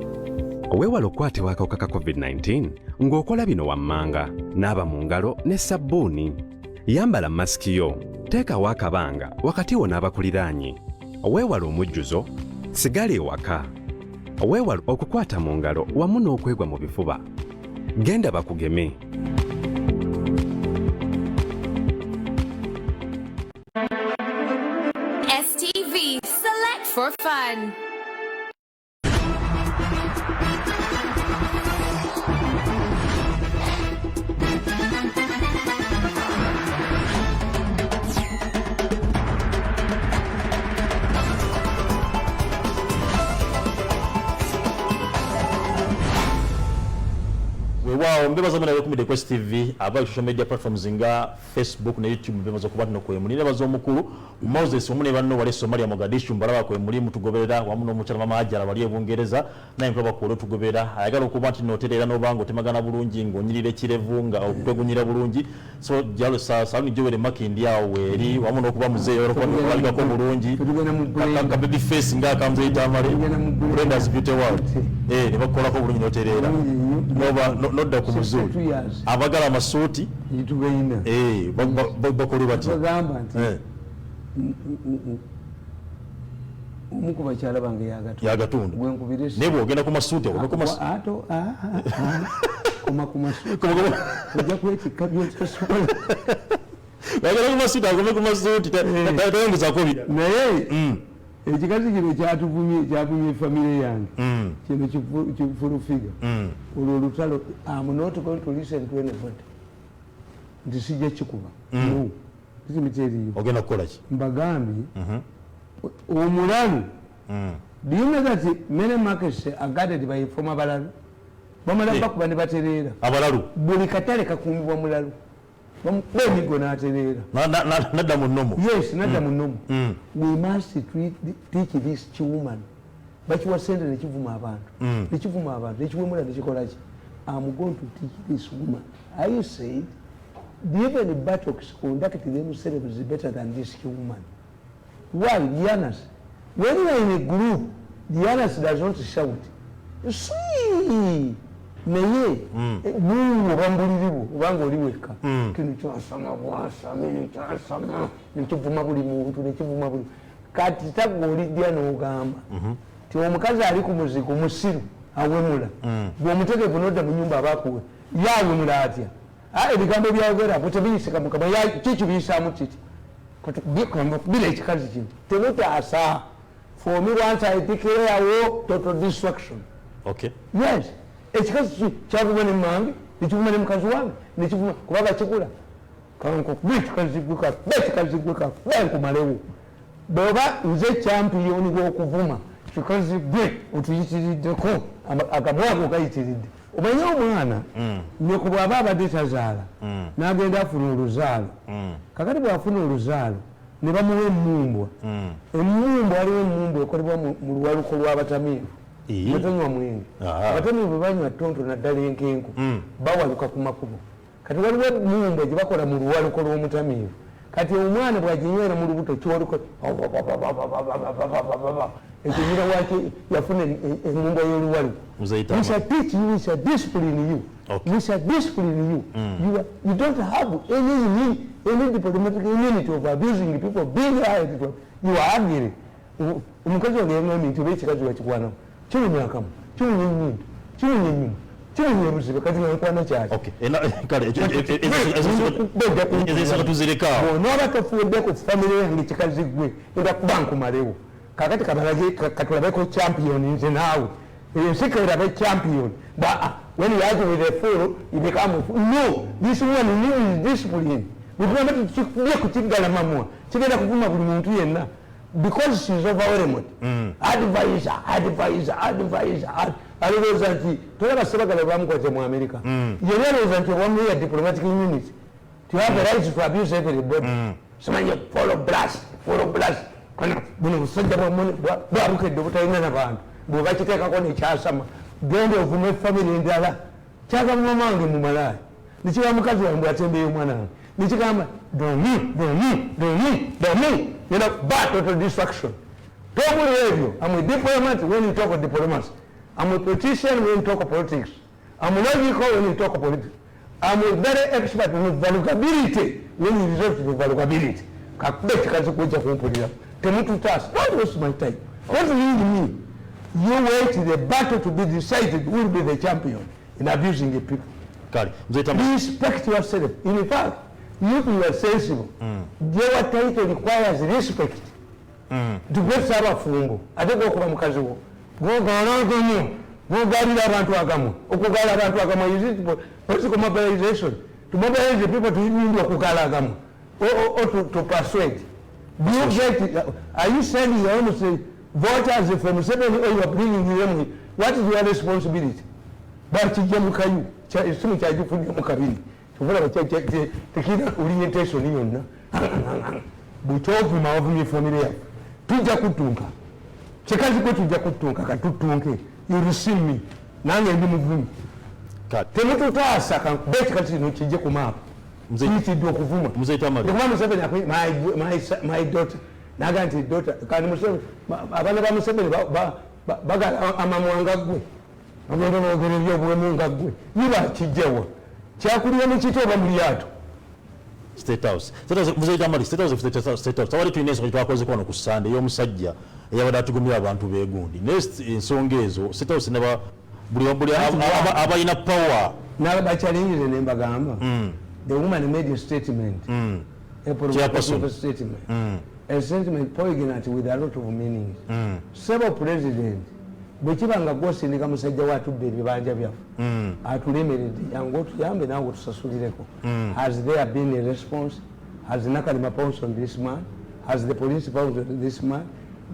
Weewala okukwatibwa akawuka ka COVID-19 ng'okola bino wammanga, naaba mu ngalo ne sabbuuni, yambala masiki yo, teekawo akabanga wakati wo n'abakuliraanye, weewala omujjuzo, sigala ewaka, weewala okukwata mu ngalo wamu n'okwegwa mu bifuba, genda bakugeme. STV, select for fun. awo mbebaza mwana wekumide Quest TV aba social media platforms nga Facebook na YouTube mbebaza kuba no kwemulira bazo omukulu Moses omune banno wale Somalia Mogadishu mbalaba kwemuli mutugoberera wamu no mukyala mama ajala bali ebungereza naye mpaba kulo tugoberera ayagala okuba nti noterera nobango temagana bulungi ngonyirire kirevunga okutegunyira bulungi so jalo sasa jowere makindi yawo weri wamu no kuba muzeyo ro kwa ko bulungi kaka baby face nga kamze Tamale Brenda's Beauty World ne bakola ko bulungi noterera nodda ku muzuli abagala amasuuti yitugaina bakoli bati bagamba nti omuku bakyala bange yagatundu gwenkubire nebo ogenda ku masuuti ato koma ku masuuti ojja kwekika byosobola bagala ku masuuti agome ku masuuti tayongeza ko bida naye ekikazi kino kyavumye famire yange kino kifulufiga olwo olutalo am not going to listen to anybody nti sijja kikuba kizimiteriyo ogenda kukola ki mbagambye omulalu do you know that many markets are guarded by former balalu bamala bakuba ne batereera abalalu buli katale kakumbibwa mulalu bemigo n'atereera nadda mu nnomo yes nadda mu nnomo we must teach this woman bakiwa sente nekivuma abantu nekiwemula nekikolaki I'm going to teach this woman I said even buttocks conduct themselves better than this woman. Why? Dianas. When you are in a group, Dianas does not shout. See, naye mungu bambuliribu ubanga oliweka kino kyasama bwasa mini kyasama nekivuma buli muntu nekivuma buli kati tagoli Diana ogamba ti omukazi ali ku muzigo musiru awemula bw'omutegevu nodda mu nyumba abakuwe yawemula atya ebigambo byagera butebiyisika mukama kiki biyisaamu kiti bila ekikazi kino temutaasa for me once I declare total destruction. Okay. Yes. Ekikazi kyavuma ne mmange nekivuma ne mukazi wange nekivuma kuba bakigula kanko bekikazigweka benkumalewo bw'oba nze champiyoni w'okuvuma kikazi gwe otuyitiriddeko akamwago gayitiridde omanye omwana nyoko bw'aba abadde tazaala n'agenda afuna oluzaalo kakati bw'afuna oluzaalo ne bamuwa emmumbwa emmumbwa waliwo emmumbwa ekolebwa mu luwaluko lw'abatamiivu batanywa mwenge abatamiivu banywa ttonto naddala enkenku bawaluka ku makubo kati waliwo emmumbwa gye bakola mu luwaluko lw'omutamiivu kati omwana bw'aginywera mu lubuto kyoliko ekinyira waki yafuna emmumbwa y'oluwaluko. We shall teach you, we shall discipline you. Okay. We shall discipline you. You don't have any diplomatic immunity of abusing people, being hired. You are angry. Umukazi wa ngenge nti bekikazi wakikwana kimunyakamu kimunye buzibu kati nakwana kyaki. Okay. Kale ezisa tuzirekawo. N'oba tofuuddeko family yange kikazi gwe era kuba nkumalewo. Kakati katulabeko champion nze naawe. Sikera be champion. But when you argue with a fool, you become a fool. No, this one needs discipline. We don't have to kutigala mamwa. Kigenda kuvuma buli muntu yenna. Because she's overwhelmed. Advisor. Alowooza nti toyaba sebagala bamukwate mu America. Yena alowooza nti owamuya diplomatic immunity. To have the right to abuse everybody. Somanya follow blast. Kana buno busajja bwabukedde obutalina n'abantu. Bw'oba kiteekako nekyasama genda ovume famire endala kyagamba mange mu malaaya nekiba mukazi wange atembeyo omwana wange nekigamba domi yena total distraction tobuli ebyo. I'm a diplomat when you talk of diplomacy. I'm a politician when you talk of politics. I'm logical when you talk of politics. I'm a very expert in valuability when you resort to valuability. Kakube kikazi kujja kumpulira temututaasa. Don't waste my time. What do you mean? You wait the battle to be decided who will be the champion in abusing the people. Respect yourself. In fact, you are sensible. Your title requires respect. To get sabafungo. Ate gokuba mukazi wo. Gogalira abantu agamu. Okugala abantu agamu is it political mobilization. To mobilize the people to need okugala agamu. Or to persuade. Do you get it? Are you saying you almost say voters from 7 or you are bringing them? What is your responsibility? But esimu kyagifuddemu kabiri tuvulaba tekina orientation yonna bwekyovuma wavumye famire yaffe tujja kutunka kyekaziko tujja kutunka katutunke irusimi nange ndi muvumi temututaasa bekikati kino kijje ku maapu kiyitiddwa okuvuma ekuba Museveni my daughter naga nti daughter kandi Museveni abaana ba Museveni bagala amamwanga ggwe agenda noogera ebyobulemu nga ggwe niba kijjawa kyakulira mu kiti oba mu lyato State House. Tawali tulina ensonga twakozeko wano ku Sande ey'omusajja eyabadde atugumira abantu beegundi. Next ensonga ezo State House neba buli abalina power n'abakyalingize ne mbagamba the woman made a statement a statement a statement poignant with a lot of meanings several president bwe kiba nga gwosindika musajja watubba ebibanja byaffe atulemeredde yangu otuyambe nange otusasulireko has there been a response? Has Nakalima pounced on this man? Has the police pounced on this man?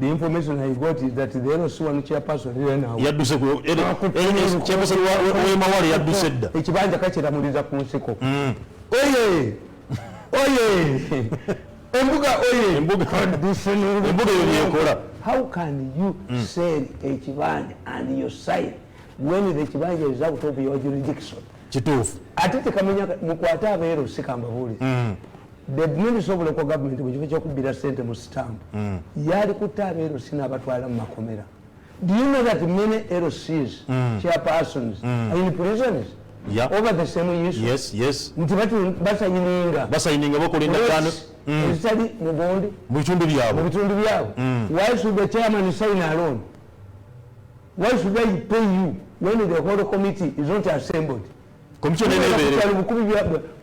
The information I got is that the LC1 chairperson yadduse chairperson w'emawale yadduse dda ekibanja kakiramuliza ku nsiko oye embuga eyo yekola. How can you sell ekibanja and you sign when the kibanja is out of your jurisdiction? Kituufu ate tekamenya mukwate abeero sikambabuli the minister of local government bwe kifo ky'okubbira ssente mu sitampu yali kutta abeero sinaabatwala mu makomera. Do you know that many LCs chairpersons are in prisons over the same issue? Yes. nti basayininga bakola endagaano ezitali mugondi mu bitundu byabwe. Why should the chairman sign alone? Why should I pay you when the whole committee is not assembled? Commission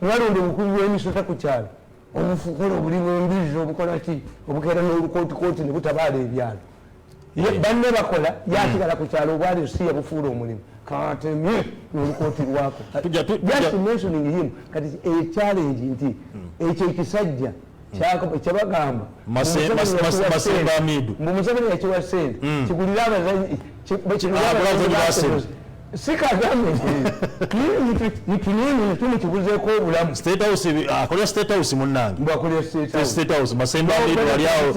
mwalonde bukubi bw'emisota ku kyalo obufukola obuli bw'embizi obukola ki obukeera n'olukootikooti ne butabaala ebyalo banne bakola yasigala ku kyalo obwali si yabufuula omulimu katemye n'olukooti lwako. Just mentioning him kati challenge nti ekyo ekisajja kyabagamba Masemba Amidu mbu Museveni yakiwa ssente kigulira abazanyi sikagambe nitunini nitumukibuzeeko obulamu. State House akolera State House munnange mbwakolera State House Masemba Amidu wali awo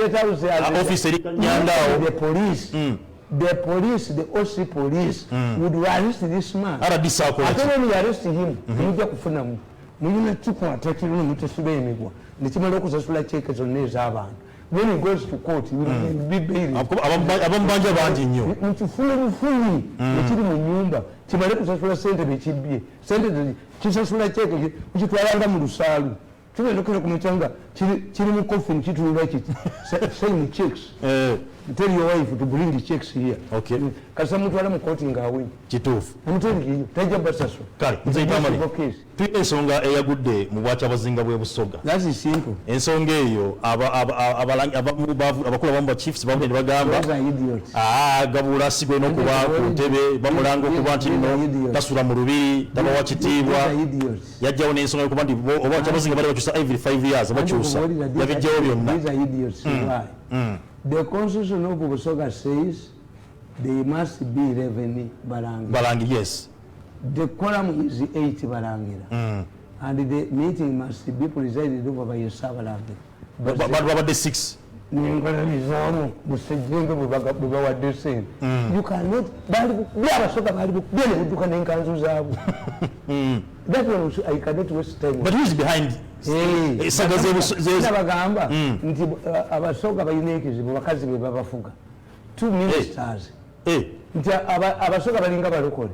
office eri Kanyandawo the police, the OC police would arrest this man. Ate when you arrest him, mujja kufuna muyina kikwata kirungi mutesiba emigwa nekimala okusasula cheque zonna ez'abantu. When he goes to court, he will be bailed. Abambanja bangi nnyo mukifuna bufunyi ekiri mu nyumba kimale kusasula ssente bekibbye ssente kisasula cheque kukitwalanga mu lusaalu tugenda okera ku mucanga kiri mu coffin kitunula kiti sign checks. Tell your wife to bring the checks here. Okay. Kasa mutwala mu court ngawe kituufu amutegeeyo tajja basasula kale nze Tamale tuyina ensonga eyagudde mu bwakyabazinga bw'e Busoga. That is simple. Ensonga eyo abakulu abamu ba chiefs bamu ne bagamba gabuula asigwe n'okuba ku ntebe bamulanga okuba nti nno tasula mu lubiri tabawa kitiibwa yajjawo n'ensonga yokuba nti obwakyabazinga bali bakyusa every 5 years bakyusa yabijjawo byonna. The constitution of Busoga says they must be 11 Barangi. Yes. The quorum is 8 Barangira. And the meeting must be presided over by a Savalangi. But about the 6? You cannot that one I cannot waste time. But who is behind? Nabagamba nti abasoga bayinekizibu bakazi be babafuga 2 ministers nti abasoga balinga balokole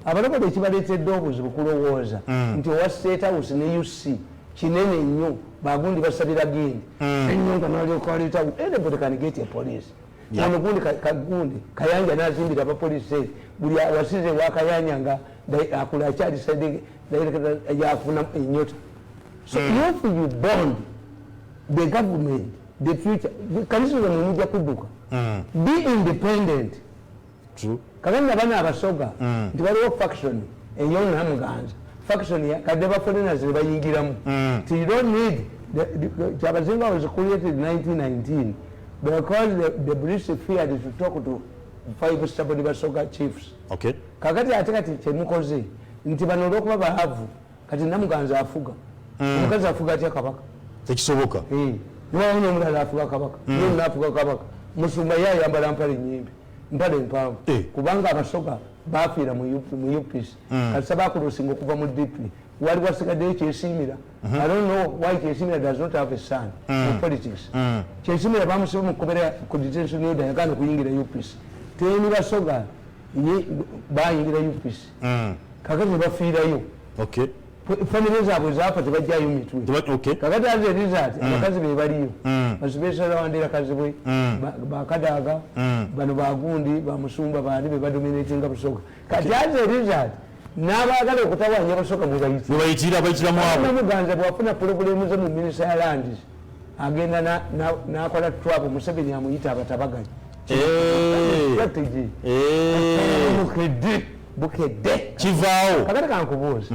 abalokole ekibaleetedde obuzibu kulowooza nti owa State House ne UC kinene nnyo bagundi basabira gindi ennyo nga nalyoka aleetawo anybody can get a police ono gundi kagundi Kayanja nazimbira abapoliisi buli awasize wakayanya nga akula akyali side yafuna enyota. So if you bond the government, the future, kanisa za mumuja kuduka. Be independent. True. Kaganda bana abasoga nti waliwo faction enyo namuganza faction ya kadeba foreigners bayingiramu. So you don't need Chabazinga was created in 1919 because the British feared to talk to 5 stubborn basoga chiefs. Okay. Kakati atekati chemukoze nti bano olwokuba baavu kati namuganza afuga omukazi afuga atya kabaka tekisoboka niwawo n'omulala afuga kabaka ye naafuga kabaka musumba ye ayambala mpale nyimbi mpale mpanvu kubanga abasoga baafiira mu UPC kati sabaakulosinga okuva mu DP wali wasigaddeyo kyesiimira I don't know why Kyesimira does not have a son in politics. Kyesimira bamusiba mu kkomera ku detention order yagaana okuyingira UPC teni basoga bayingira UPC kakati ne bafiirayo famire zaabwe zaafa tebajjayo mitwe kakati aze result abakazi be baliyo basibesala wandera kazibwe bakadaaga bano bagundi bamusumba bali be badominatinga busoga kati aze result n'abaagala okutawanya abasoka mubayitira bayitiramu abo namuganza bwafuna pulogulemu ze mu minisita ya landis agenda n'akola twabo Museveni amuyita abatabaganya strategy bukedde kivaawo kakati kankubuuza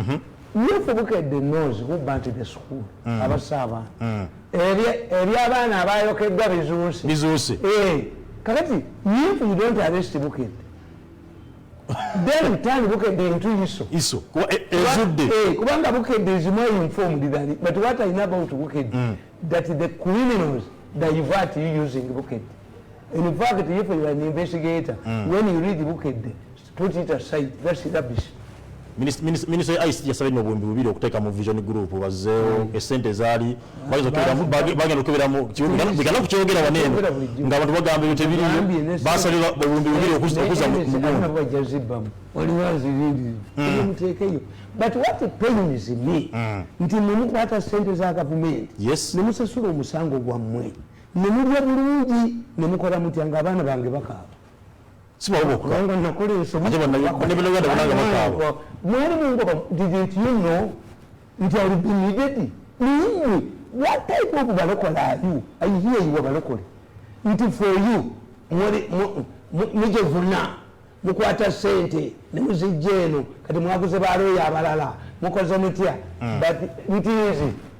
yefe bukedde knows who burnt the school abassa abaana ebyabaana abayokeddwa bizuuse kakati if you don't arrest bukedde then turn bukedde into iso kubanga bukedde is more informed than it. But what I know about bukedde that the criminals divert you using bukedde. In fact, if you are an investigator, when you read bukedde, put it aside. That's rubbish. Minister ICT yasabye n'obwembi bubiri okuteeka mu vision group bazeewo essente zaali bagenda okeberamu bigana kukyogera waneeno ng'abantu bagamba ebyo tebiriyo basalira obwembi bubiri okuza muteekeyo. But what pains me nti nemukwata ssente za gavumenti nemusasula omusango gwammwe nemulya bulungi nemukola mutya ng'abaana bange bakaaba didn't you know nti I will be needed? What type of balokole are you? I hear you are balokole. Nti for you mujevuna mukwata sente nemuzijjeeno kati mwaguze baloya abalala mukoze mutya but it is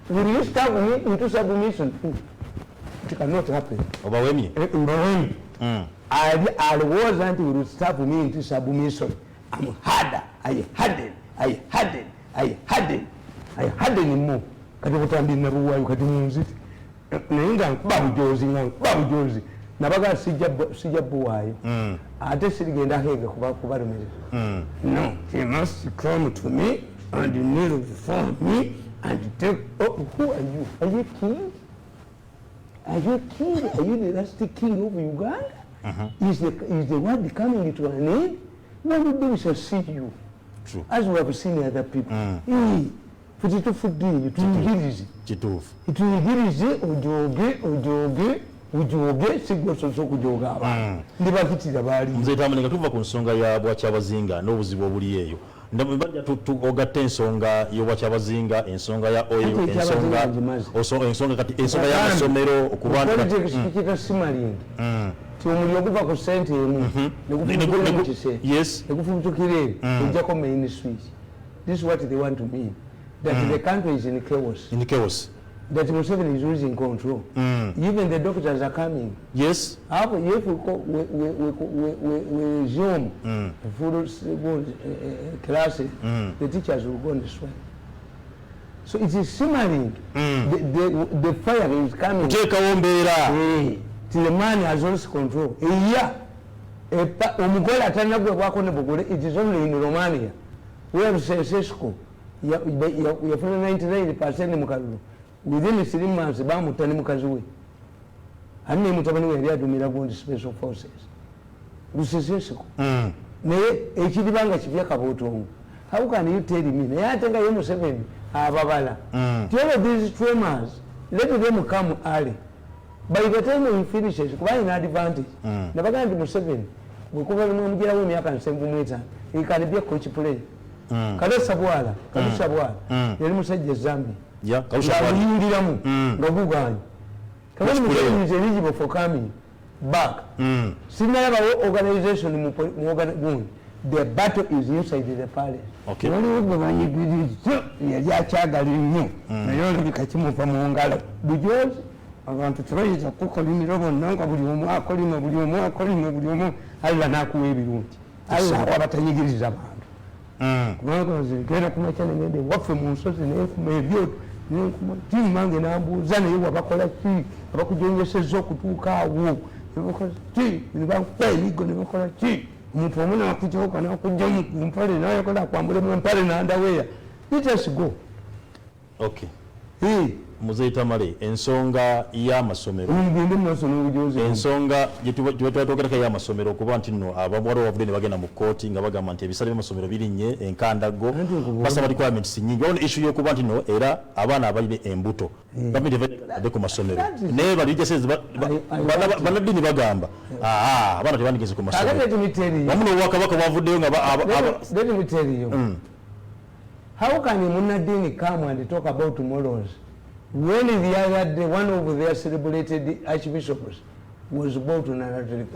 will you start me into submission? It cannot happen. Obawemye I wasn't will stop me into submission. I'm harder. I harden more. Kati kutambi naruwayo kati munziti. Nenga babujozi. Nabaga sija buwayo. Ate sirigenda hege kubarumiriza. No, he must come to me and kneel before me and take. Oh, who are you? Are you king? Are you king? Are you the last king of Uganda? Is the word coming to an end? What we do, we shall see you. True. As we have seen other people. Ujoge sigososo kujoga abantu ndibakitira bali Mzee Tamale nga tuva ku nsonga ya Bwakyabazinga n'obuzibu obuli eyo ndabanja tugatta ensonga y'Obwakyabazinga ensonga ya oil ensonga kati ensonga ya masomero okubanda project simaling omuli okuva ku sente emu nekufubutukire ejjako main switch. This is what they want to mean, that the country is in chaos. That Museveni is losing control. Even the doctors are coming. Yes. If we resume full classes, the teachers will go on the strike. So it is simmering. The fire is coming. Till the man has lost control. It is only in Romania. We have Sesco. We have 99% Mukalu. Within 3 months, bamutani mukazi we. Ani mutabani we yali adumira gundi special forces. Luseseseko. Naye ekidibanga kipya kabotongo. How can you tell me? Naye atenga ye Museveni ababala. All of these tremors, let them come early. By the time he finishes, kuba ina advantage. Nabaga ndi Museveni. Bwekuba mumujira we myaka 7 he can be a coach player. Kalesa bwala, yali musajja Zambia. Yeah, yindiriramu nga guganye kabali Museveni is eligible for coming back. Sinalabawo organization mu the battle is inside the palace. Okay. Yali akyagala nnyo naye olabika kimuva mu ngalo bujozi abantu tebayinza kukolimira bonna nga buli omu akolima Allah n'akuwa ebirungi Allah abatayigiriza abantu kubanga nze genda kumakya negende waffe mu nsozi nenkuma ebyoto nenkuma timange nambuuza naye wabakola ki abakujongeseza okutuuka awo nebakola ki nebakuba emigo nebakola ki omuntu omu nakujjawo nakujjamu ku mpale nayakola kwambule mu mpale nandaweya just go. Okay. Muzeyi Tamale, ensonga y'amasomero. Ensonga gyetwatogerako y'amasomero okuba nti nno abawala bavude ne bagenda mu kkooti nga bagamba nti ebisale by'amasomero birinnye enkandago basaba requirements nnyingi. Waliwo issue y'okuba nti nno era abaana abalina embuto gavumenti evadde ku masomero naye religious bannaddiini bagamba abaana tebandikeze ku masomero wamu n'obwakabaka bwavuddeyo nga how can a Munadini come and talk about tomorrows when the other day one of their celebrated archbishops was about to narrate?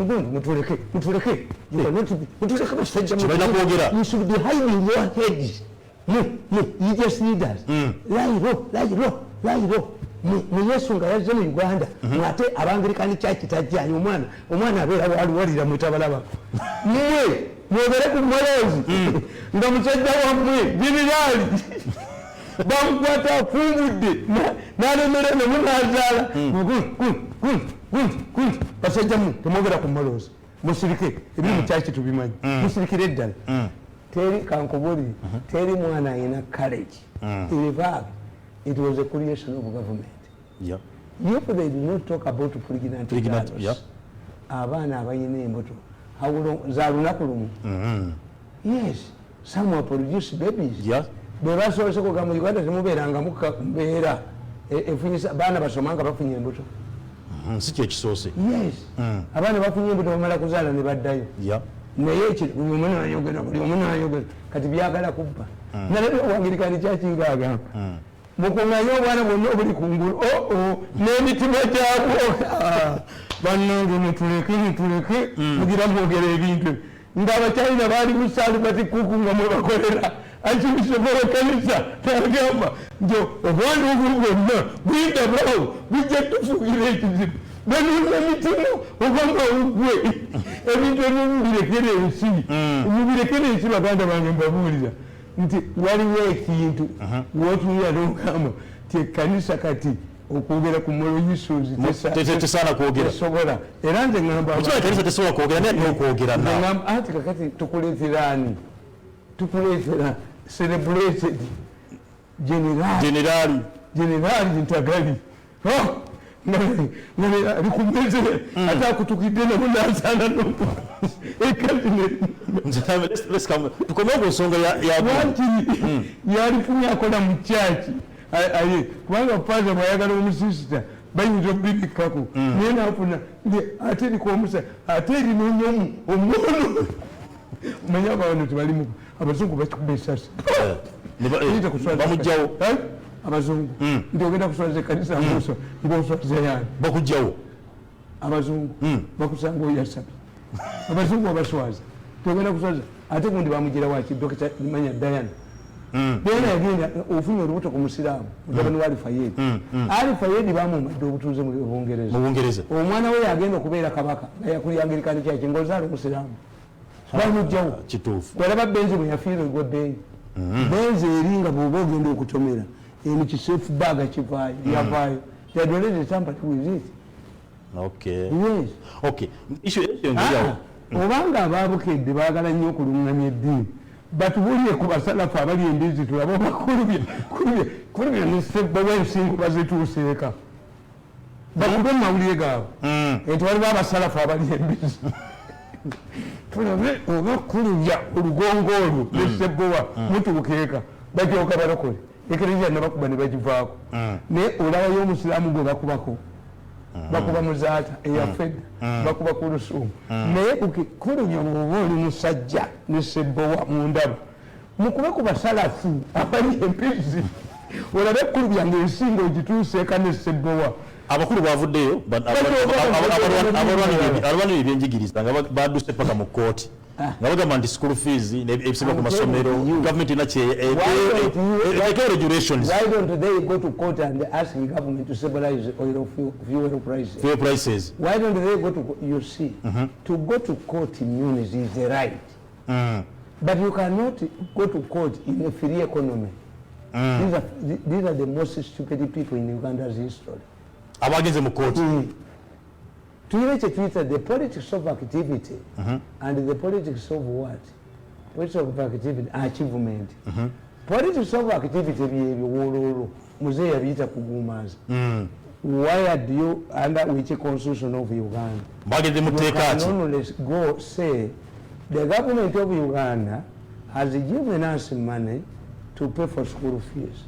You should be hiding your heads. You just need us. Lie low. Yesu nga yazze mu Uganda ate abangilikani church tajjayo omwana abeera waliwalira mutabalaba mwe mwogere ku mwezi nga musajja wammwe jenerali bamukwata afumbudde n'alemera ne munazaala basajja mu temwogera ku mwezi musirike ebiri mu church tubimanyi musirikire eddala teri kankubuli teri mwana ayina courage it was a creation of government. Yeah. If they do not talk about pregnant girls, yeah. Abana abayina embuto za lunaku lumu. Yes, some will produce babies. Yeah. Bebasobose kugamba Uganda temubeeranga mbeera efunyisa baana basomanga bafunye embuto. Si kye kisoose. Yes. Abaana bafunye embuto bamala kuzaala ne baddayo. Yeah. Naye buli omu n'ayogera kati byagala kubba. Nalebe Wangirikani Church ng'agamba. Mukungayo obwana bwonna obuli kungulu n'emitima gyabwo bannange nituleke mugira mwogera ebintu ng'abakyalina baali musaali batikuku nga mwebakolera akibisobora kanisa tagamba nti obwana obuli bwonna bwindabawo bijja tufugira ekizibu banuuza emitima obanga ogwe ebintu ebyomubirekere ensi mubirekere ensi baganda bange mbabuulira nti waliwo ekintu wotuya n'ogamba ti ekkanisa kati okwogera ku moral issues tesaana kwogera tesobola era nze ngamba tesobola kwogera naye n'okwogera ngamba ati kakati tukuleeteraani tukuleetera celebrated generali ntagali likumeze ate akutukidde namunazaana n'omu tukomeye ku nsonga yalifunye akola mu kyaki kubanga paza bwayagala omusisita bayinza okubibikako naye nafuna ate erikomusa ate erinonyomu omwono manye abawano tebalimu abazungu bakikuba esasi bamugjawo abazungu nti ogenda kuswaza ekanisa muso ngaoswaza yani bakugjawo abazungu bakusanga oyasabye abazungu abaswaza togenda kuswaza ate gundi bamugira waki dokita manya Diana Diana yagenda ofunye olubuto ku musiraamu mutabani wa Alifayedi bamumadde obutuuze mu Bungereza omwana we yagenda okubeera kabaka nga yakulyangilikani kyaki ng'ozaala omusiraamu bamugjawo kituufu olaba benzi bwe yafiirwa ebbeeyi benzi eri nga bw'oba ogenda okutomera eno kisefu baga kivaayo yavaayo yadoleze tampa with it. Okay. Yes. Okay. Obanga ababukedde baagala nnyo okulungamya eddiini batubuulire ku basalafu abali embizi tulaba kulubya ne Ssebbowa ensingo bazituuseeka bakube mu mawulire gaabwe enti waliwo abasalafu abali embizi tulabe oba kulubya olugongo olwo ne Ssebbowa mutuukeeka bajooka balokole ekereziya nabakuba ne bagivaako naye olabayo omusiraamu gwe bakubako bakuba muzaata eyafedda bakuba ku lusuumu naye kulubya bwoba oli musajja ne Ssebbowa mu ndaba mukube ku basalafu abali embizi olabe kulubya ng'ensingo ogituuseeka ne Ssebbowa abakulu bavuddeyo abalwanira ebyenjigiriza nga badduse paka mu kkooti nga bagamba nti school fees ebisibwa ku masomero government regulations. Why don't they go to court and ask the government to stabilize fuel prices? Why don't they go to, you see, to go to court means is the right. But you cannot go to court in a free economy. These are the most stupid people in Uganda's history. Abagenze mu court. The politics of activity and the politics of what? Politics of activity, achievement. Politics of activity, Muzee yabiyita kugumaza. Why do you, under which constitution of Uganda? You can only go say, the government of Uganda has given us money to pay for school fees.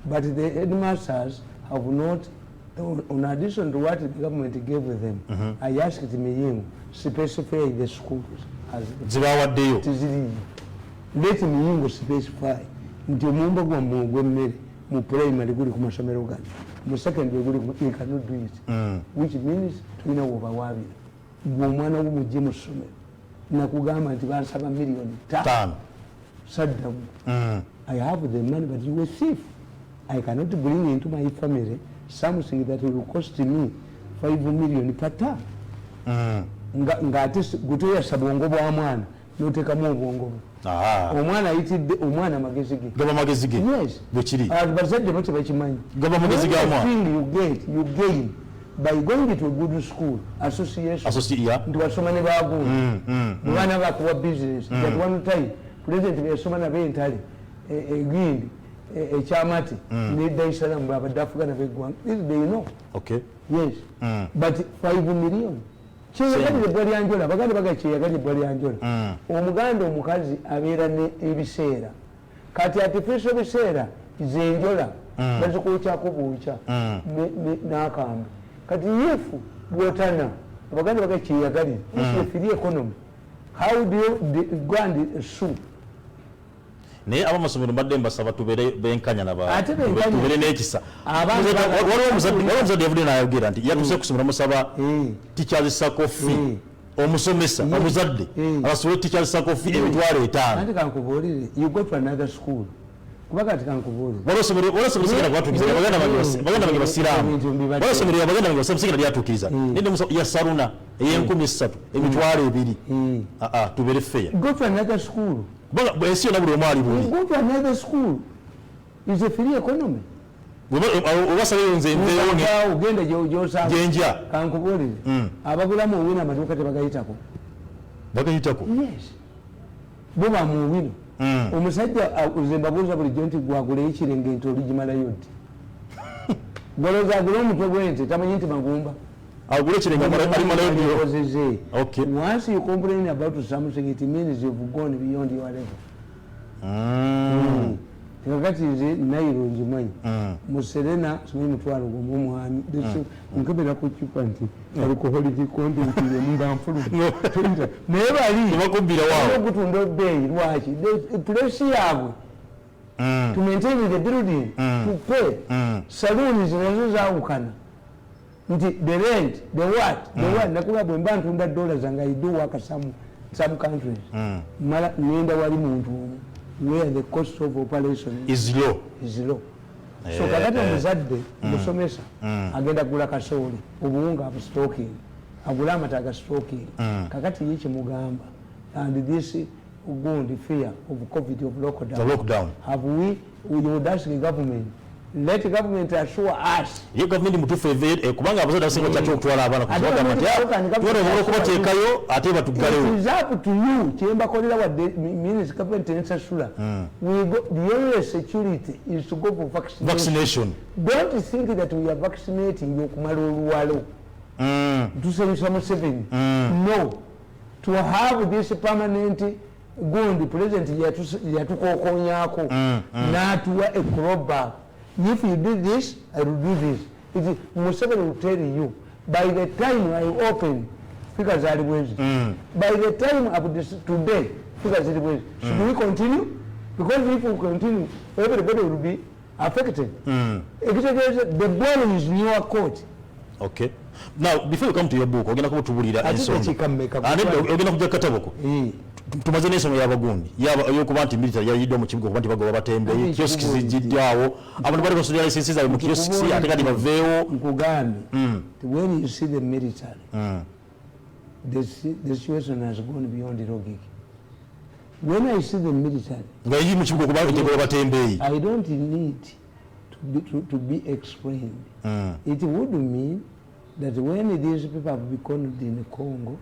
But the headmasters have not, in addition to what the government gave them, I asked me specify the schools. Let me specify. Nti mumba gwa mugwe mmere mu primary guli ku masomero gani mu secondary guli you cannot do it which means tulina obawabira gwe omwana w'omujje mu ssomero nakugamba nti bansaba million 5 saddamu I have the money but you a thief. I cannot bring into my family something that will cost me 5 million per term ngate gutoyasaba obwongo bwa mwana notekamu obwongo omwana ayitidde omwana magezi ge gaba magezi ge yes bwekiri bazadde bati bakimanyi gaba magezi ga mwana you gain by going to a good school association nti wasoma ne bagu mwana bakuwa business that one time president yasoma na bentale egindi ekyamati ne Dar es Salaam abadde afugana beggwanga this they know okay yes but 5 million kyeyagalire bwalyanjola baganda baga kyeyagalire bwalyanjola omuganda omukazi abeera ebiseera kati artificial biseera zenjola bazikuukyako buukya n'akambe kati yefu bwotana abaganda baga kyeyagalire free economy how do you go and sue naye abamasomero mbadde mbasaba tubeere benkanya tubeere n'ekisa waliwo omuzadde yavudde n'ayogera nti yatuse kusomera musaba teachers sakofi omusomesa omuzadde abasobole teachers sakofi emitwalo 5 anti kankubuulire you go to another school kuba kati kankubuulire waliwo somero gwatuukiriza baganda bange basiraamu waliwo somero abaganda bange basiraamu lyatuukiriza nende ya saruna ey'enkumi 3 emitwalo 2 tubeere fair go to another school ensi yonna buli omu ali buli go to another school is a free economy obasabeyo nze nveewo ogenda gyosanga gyenja kankubuulire abagulamu owino amaduuka tebagayitako yes bo bamuwino omusajja nze mbabuuza bulijjo nti gwaguleyo ekirengente oligimalayo ddi gwalooza agule omutwe gw'ente tamanyi nti magumba agule ekirengente alimalayo ddi okay once you complain about something it means you've gone beyond your level kakati nze nairo njimanyi muserena simanyi mutwalo gwomwomwami nkebera ku kipa nti alcoholic content yemuba nfuluma naye bakubbira waawo gutunda obbeeyi lwaki place yaabwe to maintain the building to pay saloons nazo zaawukana nti the rent the what nakuba bwe mba ntunda dollars zange I do work some countries mala ngenda wali muntu omu where the cost of operation is low so kakati omuzadde musomesa agenda kugula kasooli obuwunga abustocking agula amata agastocking kakati ye kyemugamba and this gundi fear of COVID of lockdown have we would ask the government let the government assure us ye government mutufu evere kubanga abazadde asinga kyakyo okutwala abaana kuzibaga matya tuwona okubateekayo ate batugalewo it is up to you kyembakolera wadde minister government ensasula the only security is to go for vaccination. Don't think that we are vaccinating yokumala oluwalo tusanyusa mu 7 no to have this permanent gundi president yatukokonyaako n'atuwa a crowbar. If you do this, I will do this. Museveni will tell you, by the time I open, figures are by the time up today, figures are should we continue? Because if we continue, everybody will be affected. The ball is in your court. Okay. Now, before you come to your book, ogenda kubutubulira ensonga. Ogenda kujja kataboko. Tumaze n'ensonga y'abagundi yokuba nti military yayidde mu kibuga kuba nti bagoba batembeye kiosks zijjiddeawo abantu bali basomera lisensi zaabwe mu kiosks ate kati baveewo nkugambe when you see the military the situation has gone beyond logic When I see the military, nga yiri mu kibuga okuba bitegula batembeeyi. I don't need to be explained. It would mean that when these people have been cornered in Congo,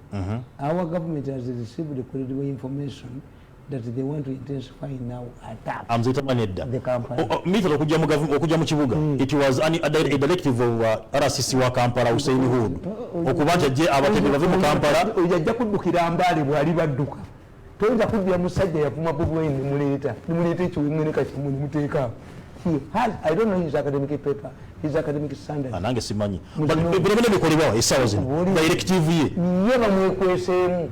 our government has received the credible information that they want to intensify now attack. The Kampala. Military okujja mu kibuga. It was a directive of RCC wa Kampala Hussein Hood. Okuba nti ajje abatembeeyi bave mu Kampala. Ojja kuddukira Mbale bwali badduka. Toyinza kuddira musajja yavuma bubweni nimuleeta ekiwemwe ne kakimu nimuteeka. He has, I don't know his academic paper, his academic standard. Anange simanyi. Bino bikolebwa essaawa zino. Directive ye. Ye bamwekweseemu.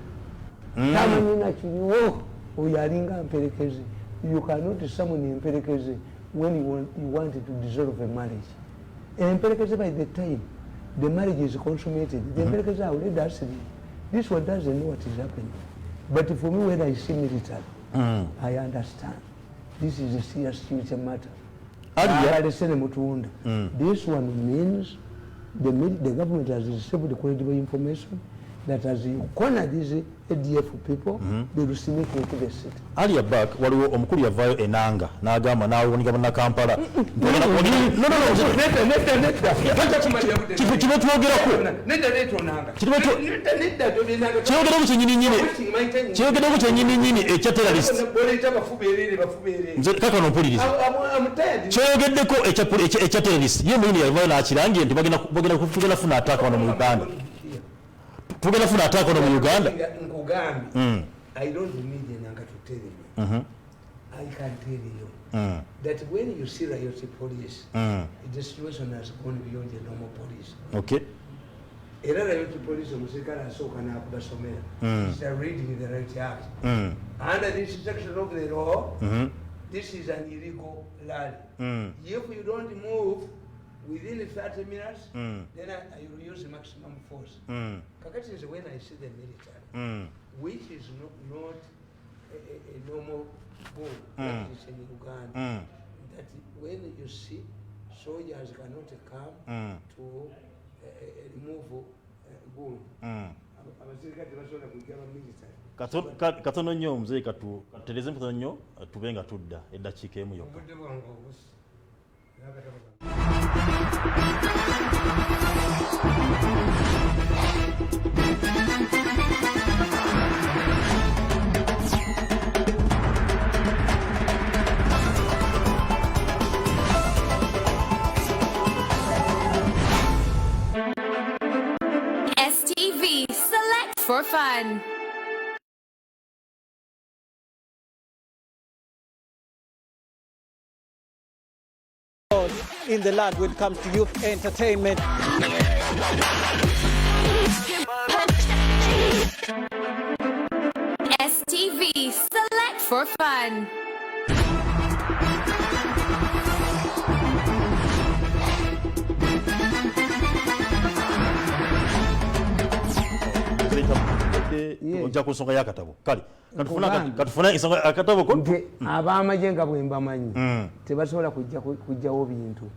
Tamanyi nakiriwo. Oyo alinga mperekeze. You cannot summon emperekeze when you want to dissolve a marriage. Emperekeze by the time the marriage is consummated, the emperekeze are already asleep. This one doesn't know what is happening. But for me, when I see military, I understand. This is a serious future matter. This one means the government has received the credible information that as you corner these ADF people, they will see making to the city. Earlier back, waliwo omukulu yavaayo enanga n'agamba n'awunika na Kampala. Kibe twogerako. Kyogerako kyennyini ekya terrorist. Nze kaka nompuliriza. Kyogeddeko ekya terrorist. Ye mwini yavaayo n'akirangire nti bagenda kufuna attack wano mu Uganda. Tugenda funa attack on mu Uganda. I don't need enanga to tell you. I can tell you that when you see riot police, the situation has gone beyond the normal police. Okay. Era riot police omusikala asooka n'akubasomera. Is reading the right act. Under this section of the law, this is an illegal rally. If you don't move within 30 minutes, then I will use maximum force. Kakati is when I see the military, which is not a normal goal practice in Uganda, that when you see soldiers cannot come to remove goal. Katono nnyo mzee katutereze katono nnyo tube nga tudda eddakiika emu yokka. STV, select for fun. In the land when it comes to youth entertainment. STV, select for fun. Ojja ku nsonga y'akatabo kale katufuna ensonga akatabo ko nti ab'amagye nga bwe mbamanyi tebasobola kujjawo bintu.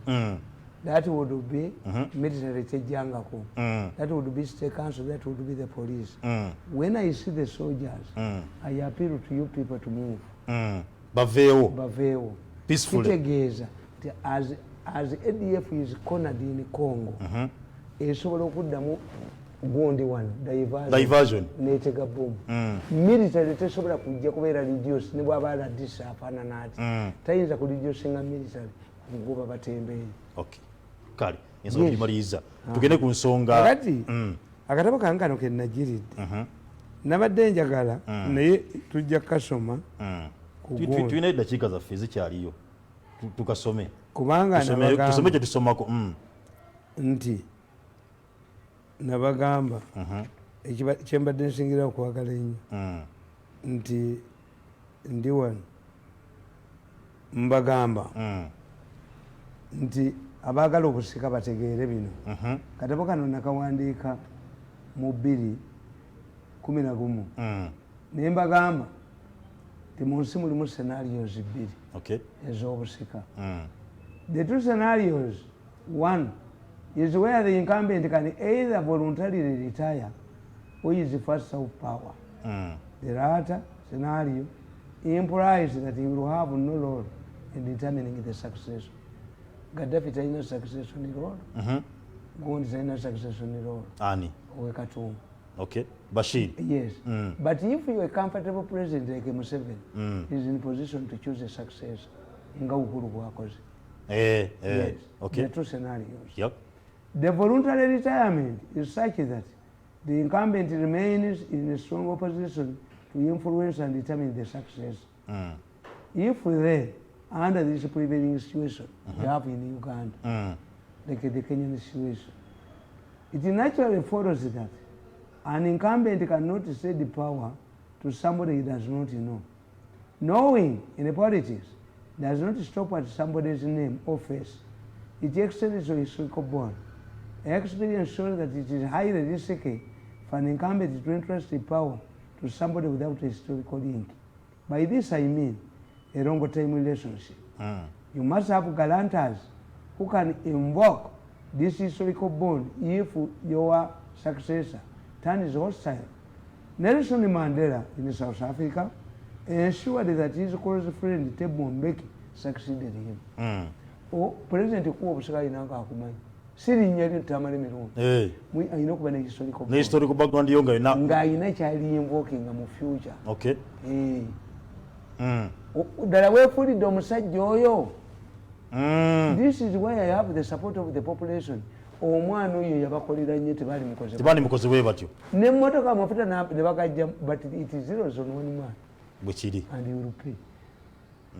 That would be military kyejjangako. That would be state council, that would be the police. When I see the soldiers, I appeal to you people to move. Baveewo peacefully. Kitegeeza nti as ADF is cornered in Congo, esobola okuddamu gundi one diversion netega boom. Military tesobola kujja kubeera reduce ne bw'aba radisi afaanana ati tayinza ku reducinga military kugoba batembeeyi. Okay. Kale ensonga gimaliriza tugende ku nsonga kati akatabo kange kano ke nagiridde nabadde njagala naye tujja kasoma tulina eddakiika zaffe zikyaliyo tukasome kubanga tusome kye tusomako nti nabagamba kyembadde nsingira okwagala ennyo nti ndi wano mbagamba nti abaagala obusika bategeere bino. Katabo kano nakawandiika mu 2011 naye mbagamba nti mu nsi mulimu scenarios bbiri ez'obusika. The two scenarios, one is where the incumbent can either voluntarily retire or is first of power. The latter scenario implies that he will have no role in determining the succession. Gaddafi talina succession role. Gondi talina succession role. Ani. Owekatumba. Okay. Bashir. Yes. But if you are a comfortable president like Museveni, he is in position to choose a successor. Nga Uhuru bwakoze. Yes. Okay. The two scenarios. Yep. The voluntary retirement is such that the incumbent remains in a strong opposition to influence and determine the success. If they, under this prevailing situation, you have in Uganda, like the Kenyan situation, it naturally follows that an incumbent cannot cede the power to somebody he does not know. Knowing in politics does not stop at somebody's name or face. It extends to historical bond. Experience shows that it is highly risky for an incumbent to entrust the power to somebody without a historical link. By this I mean a long time relationship. You must have guarantors who can invoke this historical bond if your successor turns hostile. Nelson Mandela in South Africa ensured that his close friend Thabo Mbeki succeeded him. President Kuwa Busaka inanga akumanyi. Siri nyeri Tamale mirundi. Ayina okuba ne historical bond. Ne historical background yonga ina. Nga ayina kyali invoking mu future. Okay. Ddala weefulidde omusajja oyo. This is why I have the support of the population. Omwana oyo yabakolera nnyo tebali mukoze. Tebali mukoze bwe batyo. N'emmotoka amafuta ne bagajja, but it is zeros on one man. Bwe kiri. And you will pay.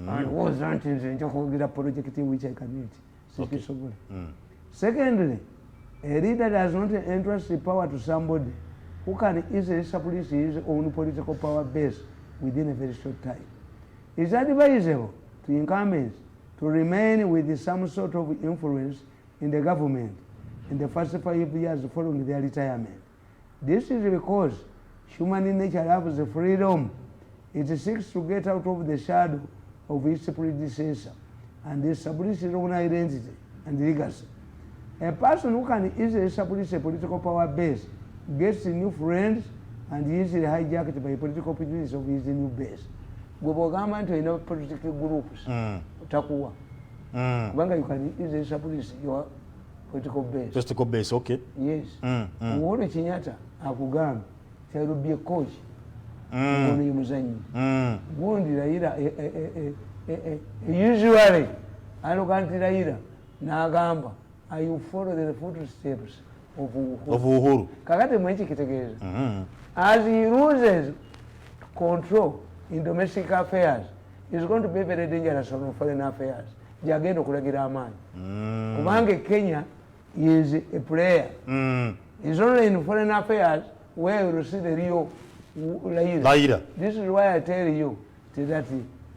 And wasn't nze nja kwogera project in which I can meet. Sikisobola. Secondly, a leader does not entrust the power to somebody who can easily establish his own political power base within a very short time. It's advisable to incumbents to remain with some sort of influence in the government in the first 5 years following their retirement. This is because human nature loves the freedom. It seeks to get out of the shadow of its predecessor and establish its own identity and legacy. A person who can easily establish a political power base gets new friends and easily hijacked by political opportunities of his new base. Gwebogamba nti olina political groups takuwa. Kubanga you can easily establish your political base. Political base, okay. Yes. Uhuru Kenyatta akugamba nti I will be a coach. Ono ye muzanyi. Gundi Raila usually aloga nti Raila n'agamba I will follow the footsteps of Uhuru. Kakati mwenchi kitegeeza. As he loses control in domestic affairs, it's going to be very dangerous on foreign affairs. Jagenda okulagira amaanyi. Kubanga Kenya is a player. It's only in foreign affairs where you see the real Raila. This is why I tell you that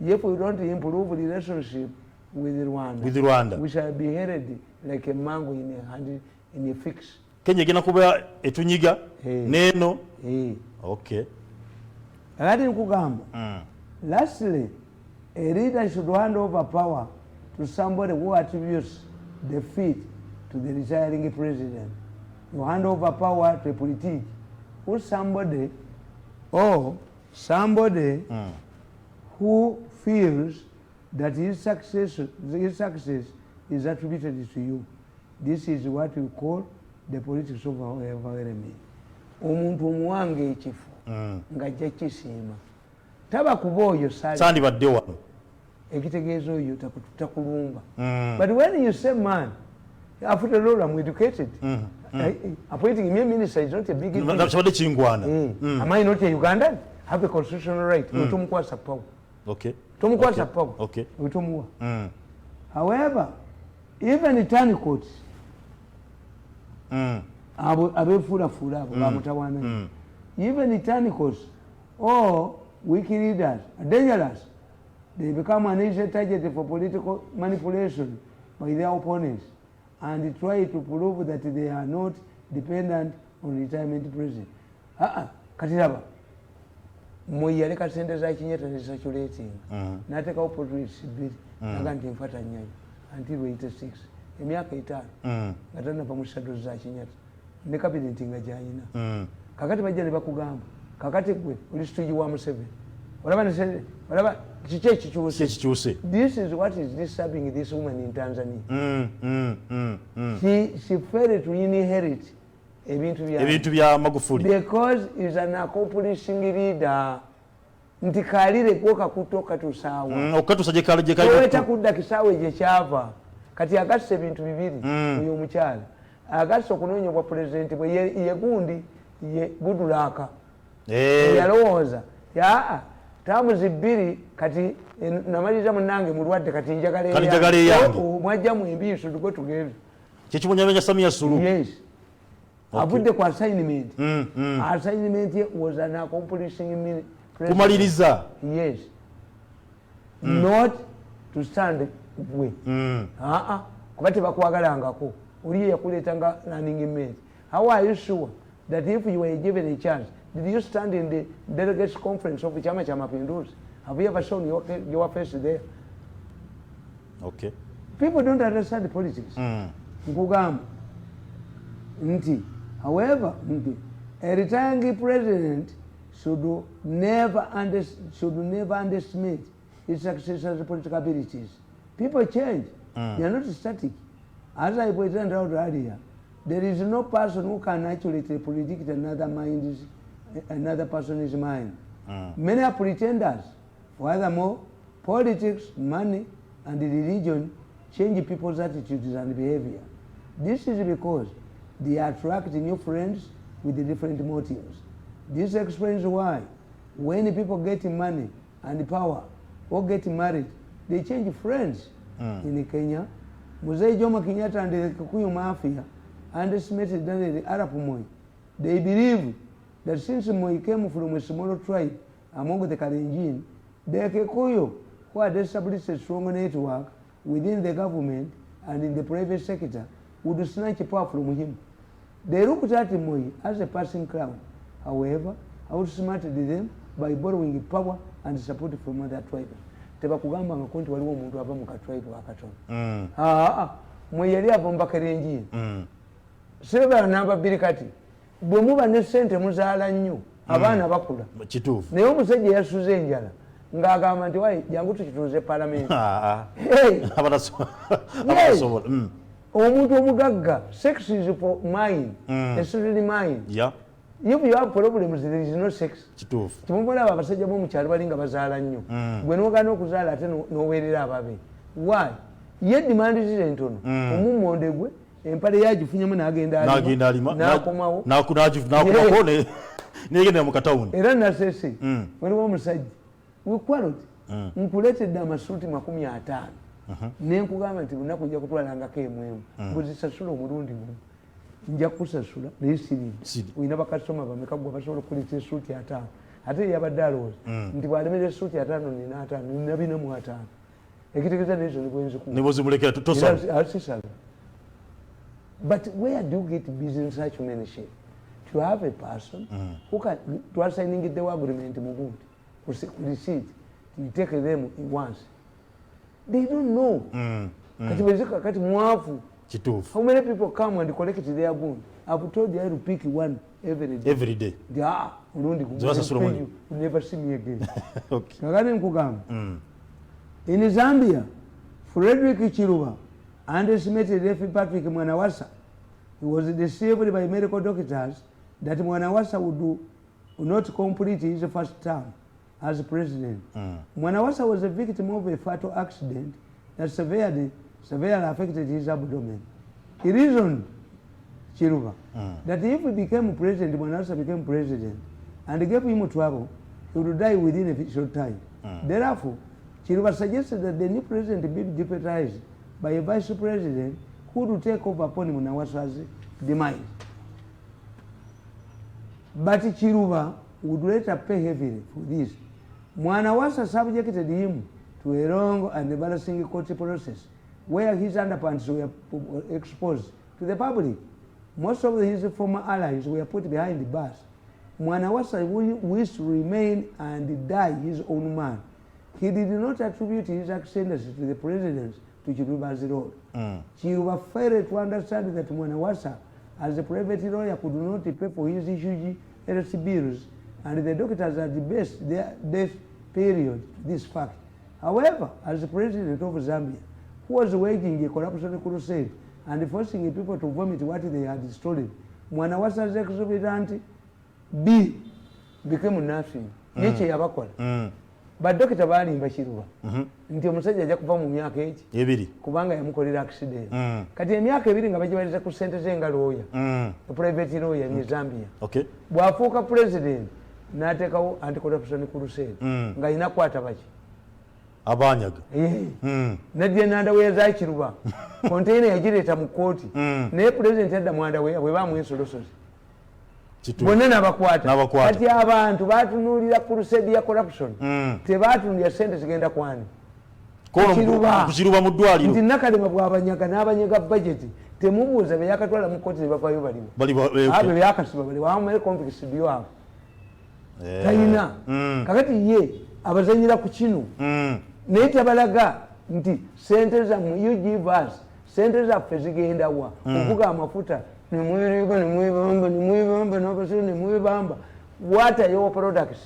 if we don't improve relationship with Rwanda, we shall be headed like a mango in a fix. Kenya gena kuba etunyiga neno. Okay. Agati nkugamba. Lastly, a leader should hand over power to somebody who attributes defeat to the retiring president. You hand over power to a politician who somebody who feels that his success is attributed to you. This is what we call the politics of environment. Omuntu omuwange ekifo ng'ajja kisiima taba kuba oyo sandi badde wano ekitegeeza oyo takulumba. But when you say man, after all I'm educated, appointing me a minister is not a big deal. Am I not a Ugandan? I have a constitutional right. Tomukwasa power. Okay. Tomukwasa power. Okay. However, even the turn courts, abefura-fura abo bamutawana. Even the turn courts or weak leaders are dangerous. They become an easy target for political manipulation by their opponents and try to prove that they are not dependent on retirement president. Katiraba. Moyi yaleka sente za Kenyatta ne circulating. Nateka opportunity bid naga nti mfata nyayo until 86. Emyaka 5. Ngatana pa mushado za Kenyatta. Ne cabinet nga jayina. Kakati bajja ne bakugamba. Kakati gwe uli situji wa Museveni. olaba kiki kikyuse. This is what is disturbing this woman in Tanzania. She failed to inherit ebintu bya Magufuli because is an accomplishing leader. Nti kalire kwoka kutoka tusawa okatusa gye kale oweta kudda kisaawe gye kyava kati agasse ebintu bibiri uyo omukyala agasse okunoonya bwa pulezidenti bwe ye gundi ye Goodluck yalowooza tamuzi bbiri kati namaliriza munange mulwadde kati njagala eyange mwajja mu embiiso tugo tugende kyekibonyamenya Samia Suluhu. Yes. Avudde ku assignment. Assignment was an accomplishing kumaliriza. Yes. Not to stand we. Kuba tebakwagalangako oli yakuleetanga running mate. How are you sure that if you were given a chance, did you stand in the delegates conference of Chama cha Mapinduzi? Have you ever shown your face there? Okay. People don't understand the politics. Nkugamba nti, however, a retiring president should never underestimate his successor's political abilities. People change. They are not static. As I pointed out earlier, there is no person who can accurately predict another person's mind. Many are pretenders. Furthermore, politics, money, and religion change people's attitudes and behavior. This is because they attract new friends with different motives. This explains why when people get money and power or get married, they change friends. In Kenya, Mzee Jomo Kenyatta and the Kikuyu Mafia underestimated the Arab Moi. They believe that since Moi came from a smaller tribe among the Kalenjin, the Kikuyu, who had established a strong network within the government and in the private sector, would snatch power from him. They looked at Moi as a passing crown. However, outsmarted them by borrowing power and support from other tribes. Tebakugamba nga konti waliwo omuntu ava mu katribe akatono. Moi yali ava mu Bakalenjin. Seba namba bbiri kati bwe muba ne ssente muzaala nnyo abaana bakula. Kituufu. Naye omusajja yasuze enjala ng'agamba nti wayi jangu tukituuze palamenti. Abatasobola. Omuntu omugagga, sex is for mine, especially mine. Yeah. If you have problems, there is no sex. Kituufu. Tumubona abasajja bo mu kyalo bali nga bazaala nnyo. Gwe n'ogaana okuzaala ate n'oweerera ababe. Why? Ye demand ziri entono. Omummonde gwe empale yagifunyamu n'agenda alima. N'akomawo. N'akomako n'egenda mu katawuni. Era nasese. Waliwo omusajja. Wekwalot. Nkuleetedde amasuuti 50. Nenkugamba nti lunaku nja kutwalangako emwemu. Bwezisasula omulundi gumu. Nja kusasula naye siridi. Oyina bakasitoma bameka gwe basobola okuleeta esuuti 5. Ate yabadde alowooza nti bw'alemera esuuti 5 nina 5 nina 45. Ekitegeeza n'ezo ne bwenzikuwa. Ne bw'ozimulekera tosala. Sisala. But where do you get business such many shape? To have a person who can to assigning the agreement mugundi receipt, you take them once. They don't know. Kati mwafu. Kituufu. How many people come and collect their bond? I've told you I will pick one every day. Every day. Yeah. You never see me again. Okay. In Zambia, Frederick Chiluba underestimated F. Patrick Mwanawasa. He was deceived by medical doctors that Mwanawasa would not complete his first term as president. Mwanawasa was a victim of a fatal accident that severely affected his abdomen. He reasoned, Chiluba, that if he became president, Mwanawasa became president, and gave him trouble, he would die within a short time. Therefore, Chiluba suggested that the new president be deputized by a vice president who would take over upon Mwanawasa's demise. But Chiluba would later pay heavily for this. Mwanawasa subjected him to a long and embarrassing court process where his underpants were exposed to the public. Most of his former allies were put behind the bars. Mwanawasa wished to remain and die his own man. He did not attribute his ascendancy to the president to Chiluba's role. Chiluba failed to understand that Mwanawasa, as a private lawyer, could not pay for his huge health bills, and the doctors at the best period this fact. However, as the president of Zambia, who was waging a corruption crusade and forcing people to vomit what they had stolen, mwana wasaze exorbitant B became nothing. Yeche yabakola. Badokita balimba Kiruba nti omusajja ajja kuva mu myaka eki ebiri kubanga yamukolera accident kati emyaka ebiri nga bagiwaliza ku ssente ze nga lawyer private lawyer in Zambia. Okay. Bw'afuuka president n'ateekawo anti-corruption crusade nga inakwata baki abanyaga najja nandaweya za Kiruba konteina yagireeta mu kooti naye president yadda mwandaweya bwe bamwensolosozi bonna nabakwata kati abantu batunuulira crusade ya corruption tebatunuulira sente zigenda kwani kukiruba mu ddwaliro nti Nakalema bw'abanyaga n'abanyaga budget temubuuza be yakatwala mu kooti ne bavayo baliwo abo byakasiba bali wamere complex byabo talina kakati ye abazanyira ku kino naye tabalaga nti sente zammwe you give us sente zaffe zigenda wa okuga amafuta what are your products?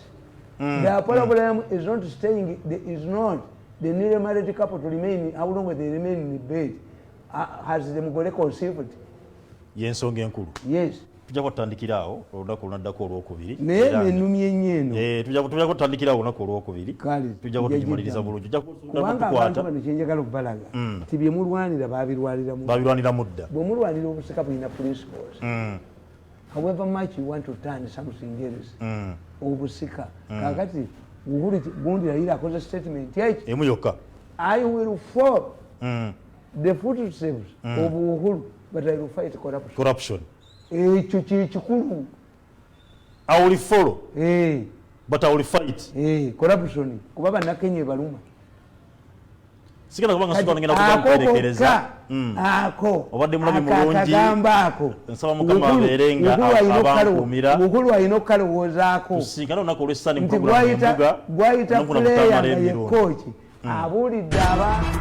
The problem is not staying, is not the newly married couple to remain, how long they remain in the bed. Has the Mugore conceived? Yensonga enkulu. Yes. Tujja kutandikira awo olunaku lunaddako olwokubiri naye ennumya ennyeno tujja kutandikira awo olunaku olwokubiri tujja kutugimaliriza bulungi kubanga abantu bano kyenjagala okubalaga ti bye mulwanira babirwanira mudda bwe mulwanira obusika bulina principles however much you want to turn something else obusika kakati Uhuru gundi yalira akoze statement yaki emu yokka I will follow the footsteps of Uhuru but I will fight corruption. Ekyo kikulu. I will follow. But I will fight. Corruption. Kuba bannakenya baluma. Sigala kubanga sitwa ngenda kujamperekereza. Ako. Obadde mulami mulungi. Akagamba ako. Nsaba mukama aberenga abankumira. Uhuru ayina okalowoozaako. Tusinkana olunaku olw'essani mu programu gwayita player ye coach. Abuulidde abantu